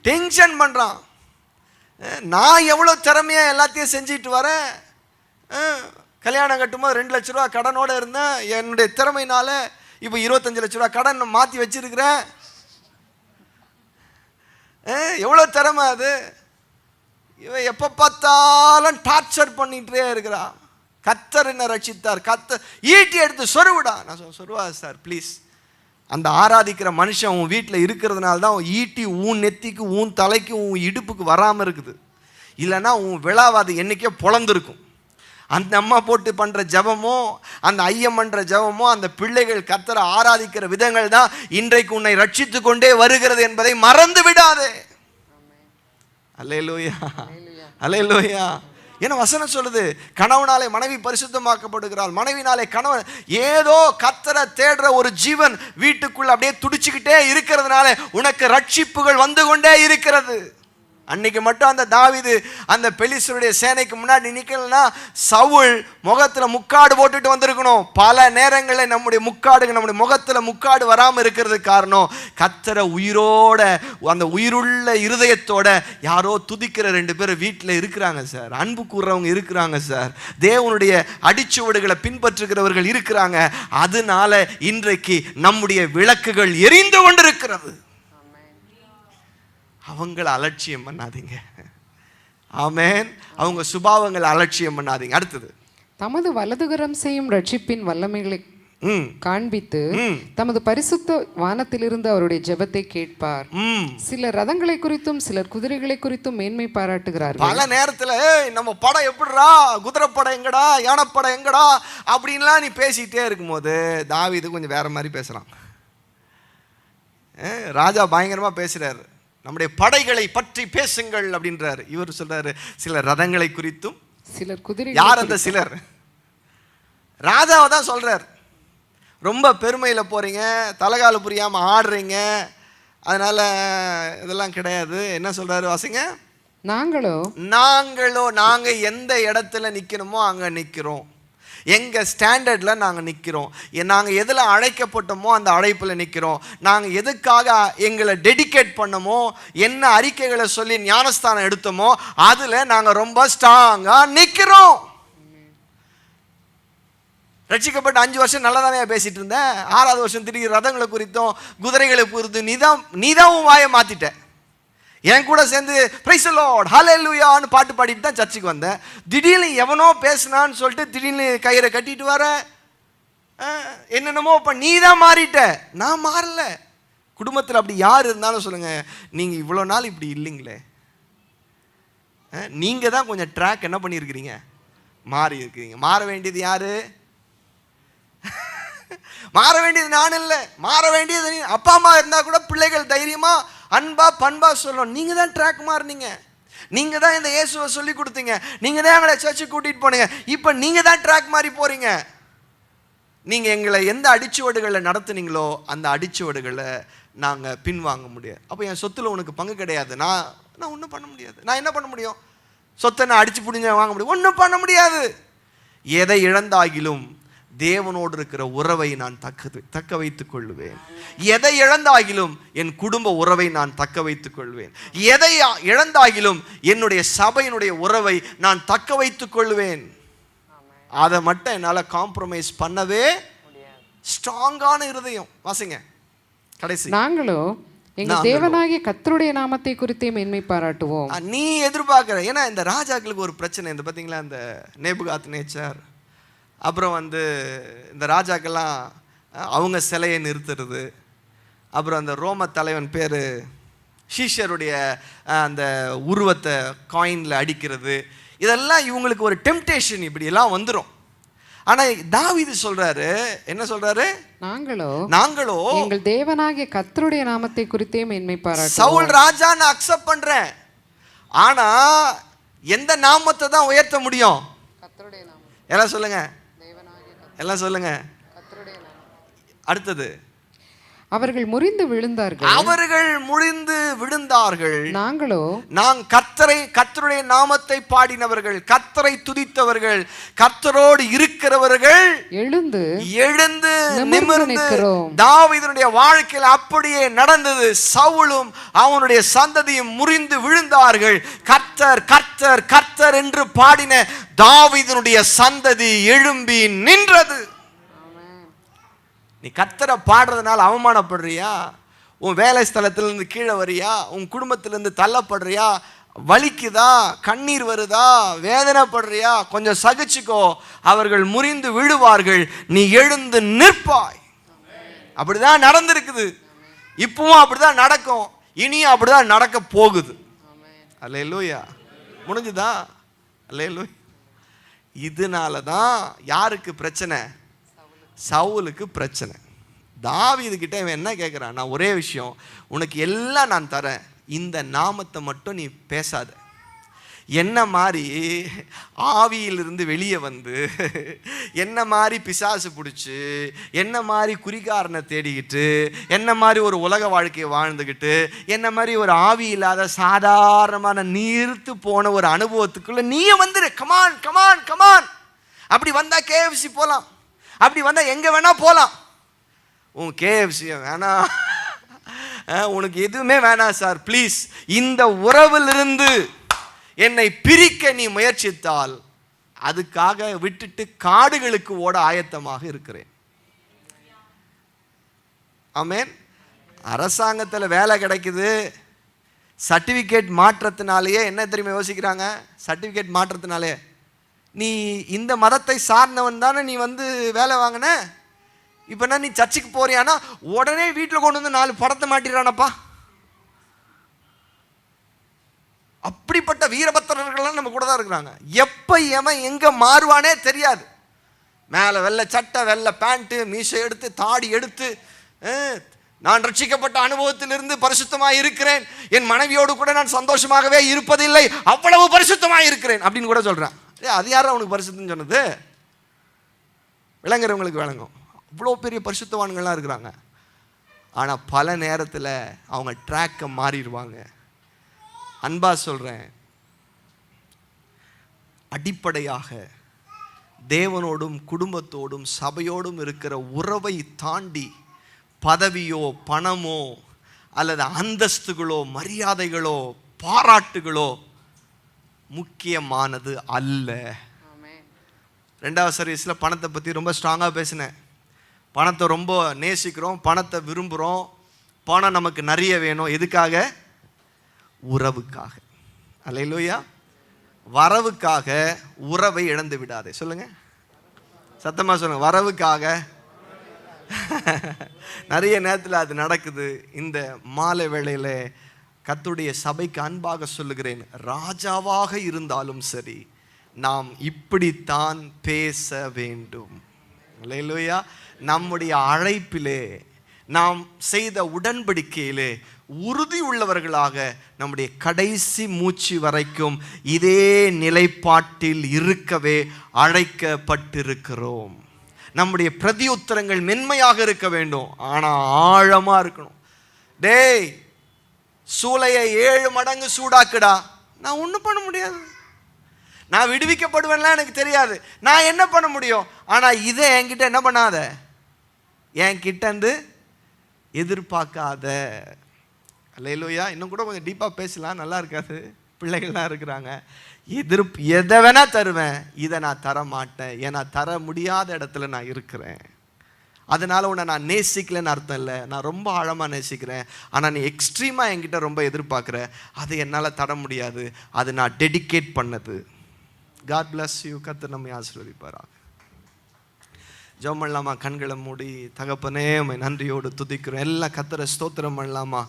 டென்ஷன் பண்ணுறான். நான் எவ்வளோ திறமையாக எல்லாத்தையும் செஞ்சுட்டு வரேன். கல்யாணம் கட்டும்போது 2 லட்ச ரூபா கடனோடு இருந்தேன். என்னுடைய திறமையினால இப்போ 25 லட்ச ரூபா கடன் மாற்றி வச்சிருக்கிறேன். எவ்வளோ திறமை அது. இவன் எப்போ பார்த்தாலும் டார்ச்சர் பண்ணிகிட்டே இருக்கிறான். கர்த்தர் என்ன ரட்சித்தார். கர்த்தர் ஈட்டி எடுத்து சொருவிடா. நான் சொருவா சார் ப்ளீஸ். அந்த ஆராதிக்கிற மனுஷன் உன் வீட்டில் இருக்கிறதுனால தான் ஈட்டி உன் நெத்திக்கு உன் தலைக்கு உன் இடுப்புக்கு வராமல் இருக்குது. இல்லைன்னா உன் விழாவாது என்றைக்கே பொழந்திருக்கும். அந்த அம்மா போட்டு பண்ணுற ஜபமோ அந்த ஐயம் பண்ணுற ஜபமோ அந்த பிள்ளைகள் கர்த்தரை ஆராதிக்கிற விதங்கள் தான் இன்றைக்கு உன்னை ரட்சித்து கொண்டே வருகிறது என்பதை மறந்து விடாதே. அல்லேலூயா, அல்லேலூயா. ஏன்னா வசனம் சொல்லுது, கணவனாலே மனைவி பரிசுத்தமாக்கப்படுகிறாள், மனைவினாலே கணவன். ஏதோ கர்த்தரை தேடுற ஒரு ஜீவன் வீட்டுக்குள்ள அப்படியே துடிச்சுக்கிட்டே இருக்கிறதுனால உனக்கு ரட்சிப்புகள் வந்து கொண்டே இருக்கிறது. அன்னைக்கு மட்டும் அந்த தாவீது அந்த பெலிஸ்தருடைய சேனைக்கு முன்னாடி நிற்கலன்னா சவுல் முகத்தில் முக்காடு போட்டுட்டு வந்திருக்கணும். பல நேரங்களில் நம்முடைய முகத்தில் முக்காடு வராமல் இருக்கிறதுக்கு காரணம் கர்த்தரை உயிரோட அந்த உயிருள்ள இருதயத்தோட யாரோ துதிக்கிற 2 பேர் வீட்டில் இருக்கிறாங்க சார். அன்பு கூறுறவங்க இருக்கிறாங்க சார். தேவனுடைய அடிச்சுவடுகளை பின்பற்றுகிறவர்கள் இருக்கிறாங்க. அதனால இன்றைக்கு நம்முடைய விளக்குகள் எரிந்து கொண்டிருக்கிறது. அவங்கள அலட்சியம் பண்ணாதீங்க. ஆமென். அவங்க சுபாவங்களை அலட்சியம் பண்ணாதீங்க. அடுத்தது, தமது வலதுகரம் செய்யும் ரட்சிப்பின் வல்லமைகளை காண்பித்து தமது பரிசுத்த வானத்திலிருந்து அவருடைய ஜெபத்தை கேட்பார். சிலர் ரதங்களை குறித்தும் சிலர் குதிரைகளை குறித்தும் மேன்மை பாராட்டுகிறார்கள். பல நேரத்துல நம்ம படம் எப்படிடா, குதிரை படம் எங்கடா, யானைப்படம் எங்கடா அப்படின்லாம் நீ பேசிட்டே இருக்கும்போது தாவீது கொஞ்சம் வேற மாதிரி பேசுறான். ராஜா பயங்கரமா பேசுறாரு, நம்முடைய படைகளை பற்றி பேசுங்கள் அப்படின்றாரு. இவர் சொல்றாரு சில ரதங்களை குறித்தும் சிலர் குதிரை. யார் அந்த சிலர்? ராஜாவை தான் சொல்றார். ரொம்ப பெருமையில போறீங்க, தலைகால புரியாம ஆடுறீங்க, அதனால இதெல்லாம் கிடையாது. என்ன சொல்றாரு வாசிங்க. நாங்க எந்த இடத்துல நிக்கணுமோ அங்க நிக்கிறோம். எங்கள் ஸ்டாண்டர்டில் நாங்கள் நிற்கிறோம். நாங்கள் எதில் அழைக்கப்பட்டோமோ அந்த அழைப்பில் நிற்கிறோம். நாங்கள் எதுக்காக எங்களை டெடிகேட் பண்ணமோ, என்ன அறிக்கைகளை சொல்லி ஞானஸ்தானம் எடுத்தோமோ அதில் நாங்கள் ரொம்ப ஸ்ட்ராங்காக நிற்கிறோம். ரட்சிக்கப்பட்ட 5 வருஷம் நல்லா தானே பேசிகிட்டு இருந்தேன். 6வது வருஷம் திடீர் ரதங்களை குறித்தும் குதிரைகளை குறித்தும் நீதான் உன் வாயை மாற்றிட்ட. என் கூட சேர்ந்து பிரைஸ் தி லார்ட் ஹல்லேலூயான்னு பாட்டு பாடிட்டு தான் சர்ச்சுக்கு வந்தேன். திடீர்னு எவனோ பேசினான்னு சொல்லிட்டு திடீர்னு கயிறை கட்டிட்டு வர என்னென்னமோ இப்போ நீ தான் மாறிட்ட, நான் மாறல. குடும்பத்தில் அப்படி யார் இருந்தாலும் சொல்லுங்க, நீங்கள் இவ்வளோ நாள் இப்படி இல்லைங்களே. நீங்கள் தான் கொஞ்சம் ட்ராக் என்ன பண்ணியிருக்கிறீங்க, மாறி இருக்கிறீங்க. மாற வேண்டியது யாரு? மாற வேண்டியது நான் இல்லை, மாற வேண்டியது அப்பா அம்மா இருந்தால் கூட பிள்ளைகள் தைரியமா அன்பா பண்பா சொல்லணும். நீங்க தான் ட்ராக் மாறினீங்க. நீங்க தான் இந்த இயேசுவை சொல்லி கொடுத்தீங்க. நீங்க தான் எங்களை சர்ச்சுக்கு கூட்டிட்டு போனீங்க. இப்போ நீங்க தான் ட்ராக் மாறி போறீங்க. நீங்க எங்களை எந்த அடிச்சுவடுகளை நடத்துனீங்களோ அந்த அடிச்சுவடுகளை நாங்க பின்வாங்க முடியாது. அப்போ என் சொத்துல உனக்கு பங்கு கிடையாது. நான் ஒன்றும் பண்ண முடியாது. நான் என்ன பண்ண முடியும்? சொத்தை நான் அடிச்சு பிடிஞ்ச வாங்க முடியும்? ஒன்றும் பண்ண முடியாது. எதை இழந்தாகிலும் தேவனோடு இருக்கிற உறவை நான் தக்க வைத்துக் கொள்வேன். எதை இழந்தாகிலும் என் குடும்ப உறவை நான் தக்க வைத்துக் கொள்வேன். எதை இழந்தாகிலும் என்னுடைய சபையினுடைய உறவை நான் தக்க வைத்துக் கொள்வேன். அதை மட்டும் என்னால் காம்ப்ரமைஸ் பண்ணவே ஸ்ட்ராங்கான இருதயம். வாசிங்க கடைசி. நாங்களோ எங்கள் தேவனாகிய கர்த்தருடைய நாமத்தை குறித்தே மேன்மை பாராட்டுவோம். நீ எதிர்பார்க்கிற, ஏன்னா இந்த ராஜாக்களுக்கு ஒரு பிரச்சனை. இந்த பார்த்தீங்களா, இந்த நேபுகாத்நேச்சார், அப்புறம் இந்த ராஜாக்கெல்லாம் அவங்க சிலையை நிறுத்துறது, அப்புறம் அந்த ரோம தலைவன் பேர் ஷீஷருடைய அந்த உருவத்தை காயினில் அடிக்கிறது, இதெல்லாம் இவங்களுக்கு ஒரு டெம்டேஷன் இப்படியெல்லாம் வந்துடும். ஆனா தாவீது சொல்றாரு, என்ன சொல்றாரு? நாங்களோ எங்கள் தேவனாகிய கர்த்தருடைய நாமத்தை குறித்தே மேன்மை பாராட்டுவோம். சவுல் ராஜா நான் அக்செப்ட் பண்றேன், ஆனா எந்த நாமத்தை தான் உயர்த்த முடியும்? கர்த்தருடைய நாமம். எல்லாம் சொல்லுங்க, எல்லாம் சொல்லுங்க. அடுத்தது, அவர்கள் முறிந்து விழுந்தார்கள். நாங்கள் கர்த்தருடைய நாமத்தை பாடினவர்கள், கர்த்தரை துதித்தவர்கள், கர்த்தரோடு இருக்கிறவர்கள் எழுந்து நிமிர்ந்து. தாவீதுடைய வாழ்க்கையில் அப்படியே நடந்தது. சவுலும் அவனுடைய சந்ததியும் முறிந்து விழுந்தார்கள். கர்த்தர் கர்த்தர் கர்த்தர் என்று பாடின தாவீதுடைய சந்ததி எழும்பி நின்றது. நீ கர்த்தரை பாடுறதுனால அவமானப்படுறியா? உன் வேலை ஸ்தலத்திலிருந்து கீழே வரியா? உன் குடும்பத்திலிருந்து தள்ளப்படுறியா? வலிக்குதா? கண்ணீர் வருதா? வேதனைப்படுறியா? கொஞ்சம் சகிச்சுக்கோ. அவர்கள் முறிந்து விழுவார்கள், நீ எழுந்து நிற்பாய். அப்படிதான் நடந்திருக்குது, இப்பவும் அப்படிதான் நடக்கும், இனியும் அப்படிதான் நடக்க போகுது. அல்லேலூயா. முடிஞ்சுதா? அல்லேலூயா. இதனாலதான் யாருக்கு பிரச்சனை? சவுலுக்கு பிரச்சனை. தாவீது கிட்ட இவன் என்ன கேட்குறான்? நான் ஒரே விஷயம், உனக்கு எல்லாம் நான் தரேன், இந்த நாமத்தை மட்டும் நீ பேசாத. என்ன மாதிரி ஆவியிலிருந்து வெளியே வந்து, என்ன மாதிரி பிசாசு பிடிச்சி, என்ன மாதிரி குறிகாரனை தேடிக்கிட்டு, என்ன மாதிரி ஒரு உலக வாழ்க்கையை வாழ்ந்துக்கிட்டு, என்ன மாதிரி ஒரு ஆவி இல்லாத சாதாரணமான நீர்த்து போன ஒரு அனுபவத்துக்குள்ள நீயே வந்துரு. Come on come on come on. அப்படி வந்தா KFC போகலாம், அப்படி வந்தா எங்க வேணா போலாம். உன் KFC வேணாம், உனக்கு எதுவுமே வேணாம் சார், ப்ளீஸ். இந்த உறவிலிருந்து என்னை பிரிக்க நீ முயற்சித்தால் அதுக்காக விட்டுட்டு காடுகளுக்கு ஓட ஆயத்தமாக இருக்கிறேன். ஆமென். அரசாங்கத்தில் வேலை கிடைக்குது, சர்டிஃபிகேட் மாற்றத்தினாலேயே என்ன தெரியுமா யோசிக்கிறாங்க? சர்டிஃபிகேட் மாற்றத்தினாலே நீ இந்த மதத்தை சார்ந்தவன் தானே நீ வந்து வேலை வாங்கின, இப்போ என்ன நீ சர்ச்சுக்கு போறியானா உடனே வீட்டில் கொண்டு வந்து 4 படத்தை மாட்டிடுறானப்பா. அப்படிப்பட்ட வீரபத்திரர்கள்லாம் நம்ம கூட தான் இருக்கிறாங்க. எப்போ எவன் எங்கே மாறுவானே தெரியாது. மேலே வெள்ளை சட்டை, வெள்ளை பேண்ட்டு, மீசை எடுத்து, தாடி எடுத்து, நான் ரட்சிக்கப்பட்ட அனுபவத்திலிருந்து பரிசுத்தமாக இருக்கிறேன், என் மனைவியோடு கூட நான் சந்தோஷமாகவே இருப்பதில்லை, அவ்வளவு பரிசுத்தமாக இருக்கிறேன் அப்படின்னு கூட சொல்கிறேன். அது யாரும் அவனுக்கு பரிசுத்தம்னு சொன்னது? விளங்குறவங்களுக்கு விளங்கும். அவ்வளோ பெரிய பரிசுத்தவான்கள்லாம் இருக்கிறாங்க. ஆனால் பல நேரத்தில் அவங்க ட்ராக்கை மாறிடுவாங்க. அன்பா சொல்கிறேன், அடிப்படையாக தேவனோடும் குடும்பத்தோடும் சபையோடும் இருக்கிற உறவை தாண்டி பதவியோ பணமோ அல்லது அந்தஸ்துகளோ மரியாதைகளோ பாராட்டுகளோ முக்கியமானது அல்ல. 2வது சர்வீஸில் பணத்தை பற்றி ரொம்ப ஸ்ட்ராங்காக பேசினேன். பணத்தை ரொம்ப நேசிக்கிறோம், பணத்தை விரும்புகிறோம், பணம் நமக்கு நிறைய வேணும். எதுக்காக? உறவுக்காக. அல்லேலூயா. வரவுக்காக உறவை இழந்து விடாதே. சொல்லுங்க, சத்தமாக சொல்லுங்க. வரவுக்காக நிறைய நேரத்தில் அது நடக்குது. இந்த மாலை வேளையில் கர்த்தருடைய சபைக்கு அன்பாக சொல்லுகிறேன், ராஜாவாக இருந்தாலும் சரி நாம் இப்படித்தான் பேச வேண்டும். அல்லேலூயா. நம்முடைய அழைப்பிலே, நாம் செய்த உடன்படிக்கையிலே உறுதி உள்ளவர்களாக நம்முடைய கடைசி மூச்சு வரைக்கும் இதே நிலைப்பாட்டில் இருக்கவே அழைக்கப்பட்டிருக்கிறோம். நம்முடைய பிரதியுத்தரங்கள் மென்மையாக இருக்க வேண்டும், ஆனால் ஆழமாக இருக்கணும். டேய், சூளையை 7 மடங்கு சூடாக்குடா, நான் ஒன்றும் பண்ண முடியாது. நான் விடுவிக்கப்படுவேன்லாம் எனக்கு தெரியாது, நான் என்ன பண்ண முடியும்? ஆனால் இதை என்கிட்ட என்ன பண்ணாத, என்கிட்டந்து எதிர்பார்க்காத. அல்லேலூயா. இன்னும் கூட கொஞ்சம் டீப்பாக பேசலாம், நல்லா இருக்காது. பிள்ளைகள்லாம் இருக்கிறாங்க. எதை வேணா தருவேன், இதை நான் தர மாட்டேன், ஏன்னா தர முடியாத இடத்துல நான் இருக்கிறேன். அதனால உன்னை நான் நேசிக்கலன்னு அர்த்தம் இல்லை, நான் ரொம்ப ஆழமாக நேசிக்கிறேன். ஆனால் நீ எக்ஸ்ட்ரீமாக என்கிட்ட ரொம்ப எதிர்பார்க்குற, அதை என்னால் தர முடியாது, அது நான் டெடிகேட் பண்ணது. God bless you. கர்த்தர் நம்மை ஆசீர்வதிப்பாராக. ஜெபம் பண்ணலாமா? கண்களை மூடி. தகப்பனே, உம்மை நன்றியோடு துதிக்கிறோம். எல்லாம் கர்த்தரை ஸ்தோத்திரம் பண்ணலாமா?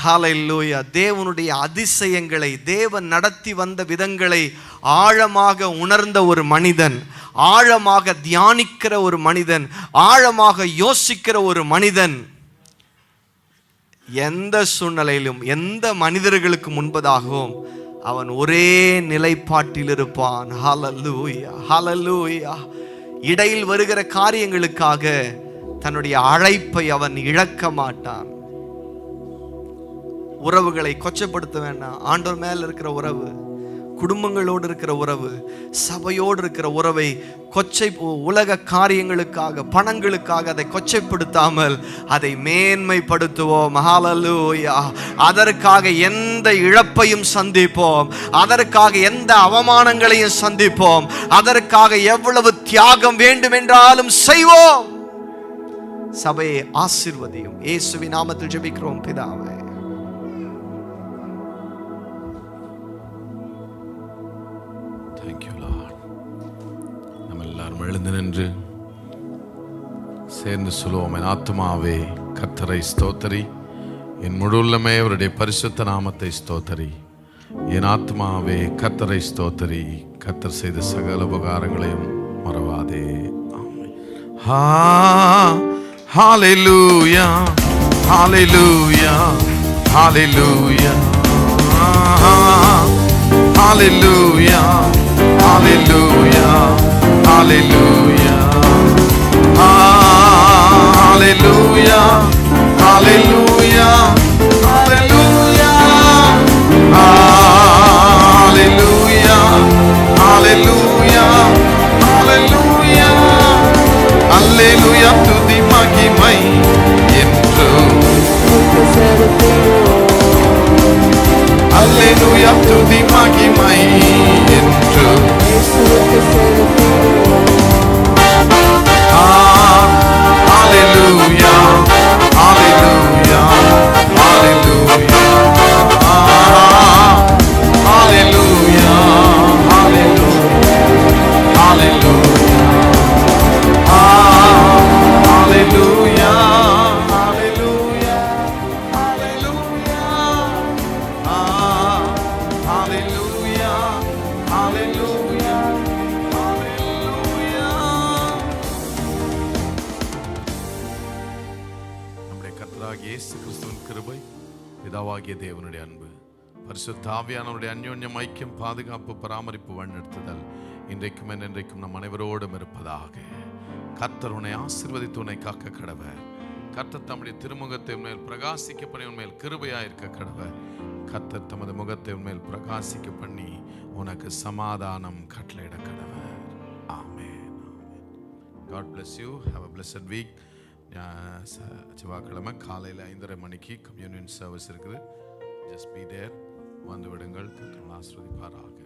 ஹல்லேலூயா. தேவனுடைய அதிசயங்களை, தேவன் நடத்தி வந்த விதங்களை ஆழமாக உணர்ந்த ஒரு மனிதன், ஆழமாக தியானிக்கிற ஒரு மனிதன், ஆழமாக யோசிக்கிற ஒரு மனிதன் எந்த சூழ்நிலையிலும் எந்த மனிதர்களுக்கு முன்பதாகவும் அவன் ஒரே நிலைப்பாட்டில் இருப்பான். ஹல்லேலூயா, ஹல்லேலூயா. இடையில் வருகிற காரியங்களுக்காக தன்னுடைய அழைப்பை அவன் இழக்க மாட்டான். உறவுகளை கொச்சப்படுத்த வேண்டாம். ஆண்டவர் மேல இருக்கிற உறவு, குடும்பங்களோடு இருக்கிற உறவு, சபையோடு இருக்கிற உறவை உலக காரியங்களுக்காக, பணங்களுக்காக அதை கொச்சைப்படுத்தாமல் அதை மேன்மைப்படுத்துவோம். ஹல்லேலூயா. அதற்காக எந்த இழப்பையும் சந்திப்போம், அதற்காக எந்த அவமானங்களையும் சந்திப்போம், அதற்காக எவ்வளவு தியாகம் வேண்டுமென்றாலும் செய்வோம். சபையை ஆசீர்வதியும். இயேசுவின் நாமத்தில் ஜெபிக்கிறோம் பிதாவே. எழுந்து நின்று சேர்ந்து சொல்லுவோம். என் ஆத்துமாவே கர்த்தரை ஸ்தோத்தரி, என் முழு உள்ளமே அவருடைய பரிசுத்த நாமத்தை ஸ்தோத்தரி. என் ஆத்துமாவே கர்த்தரை ஸ்தோத்தரி, கர்த்தர் செய்த சகல உபகாரங்களையும் மறவாதே. ஹல்லேலூயா, ஹல்லேலூயா, ஹல்லேலூயா, ஹல்லேலூயா, ஹல்லேலூயா, hallelujah, hallelujah, hallelujah, hallelujah, hallelujah, hallelujah, hallelujah, hallelujah. துதி மகிமை என்றும் hallelujah, துதி மகிமை என்றும் hallelujah, hallelujah, hallelujah, hallelujah, hallelujah, hallelujah, hallelujah, hallelujah, hallelujah, hallelujah, hallelujah. நம்முடைய கர்த்தராகிய இயேசு கிறிஸ்துவின் கிருபை, பிதாவாகிய தேவனுடைய அன்பு, பரிசுத்த ஆவியானவருடைய அன்யோன்யம், ஐக்கியம், பாதுகாப்பு, பராமரிப்பு, வழிநடத்துதல் இன்றைக்கும் என்றென்றைக்கும் நம் அனைவரோடும் இருப்பதாக. கர்த்தர் உன்னை ஆசீர்வதித்து உன்னை காக்க கடவர். கர்த்தர் தம்முடைய திருமுகத்தை மேல் பிரகாசிக்க பண்ணி உன்மேல் கிருபையாயிருக்க கடவர். கர்த்தர் தமது முகத்தை உன்மேல் பிரகாசிக்க பண்ணி உனக்கு சமாதானம் கட்டளையிட கடவர். ஆமென். God bless you. Have a blessed week. செவ்வாய்க்கிழமை காலையில் 5:30 மணிக்கு கம்யூனியன் சர்வீஸ் இருக்குது. Just be there. வந்து விடுங்கள். கர்த்தர் ஆசீர்வதிப்பாராக.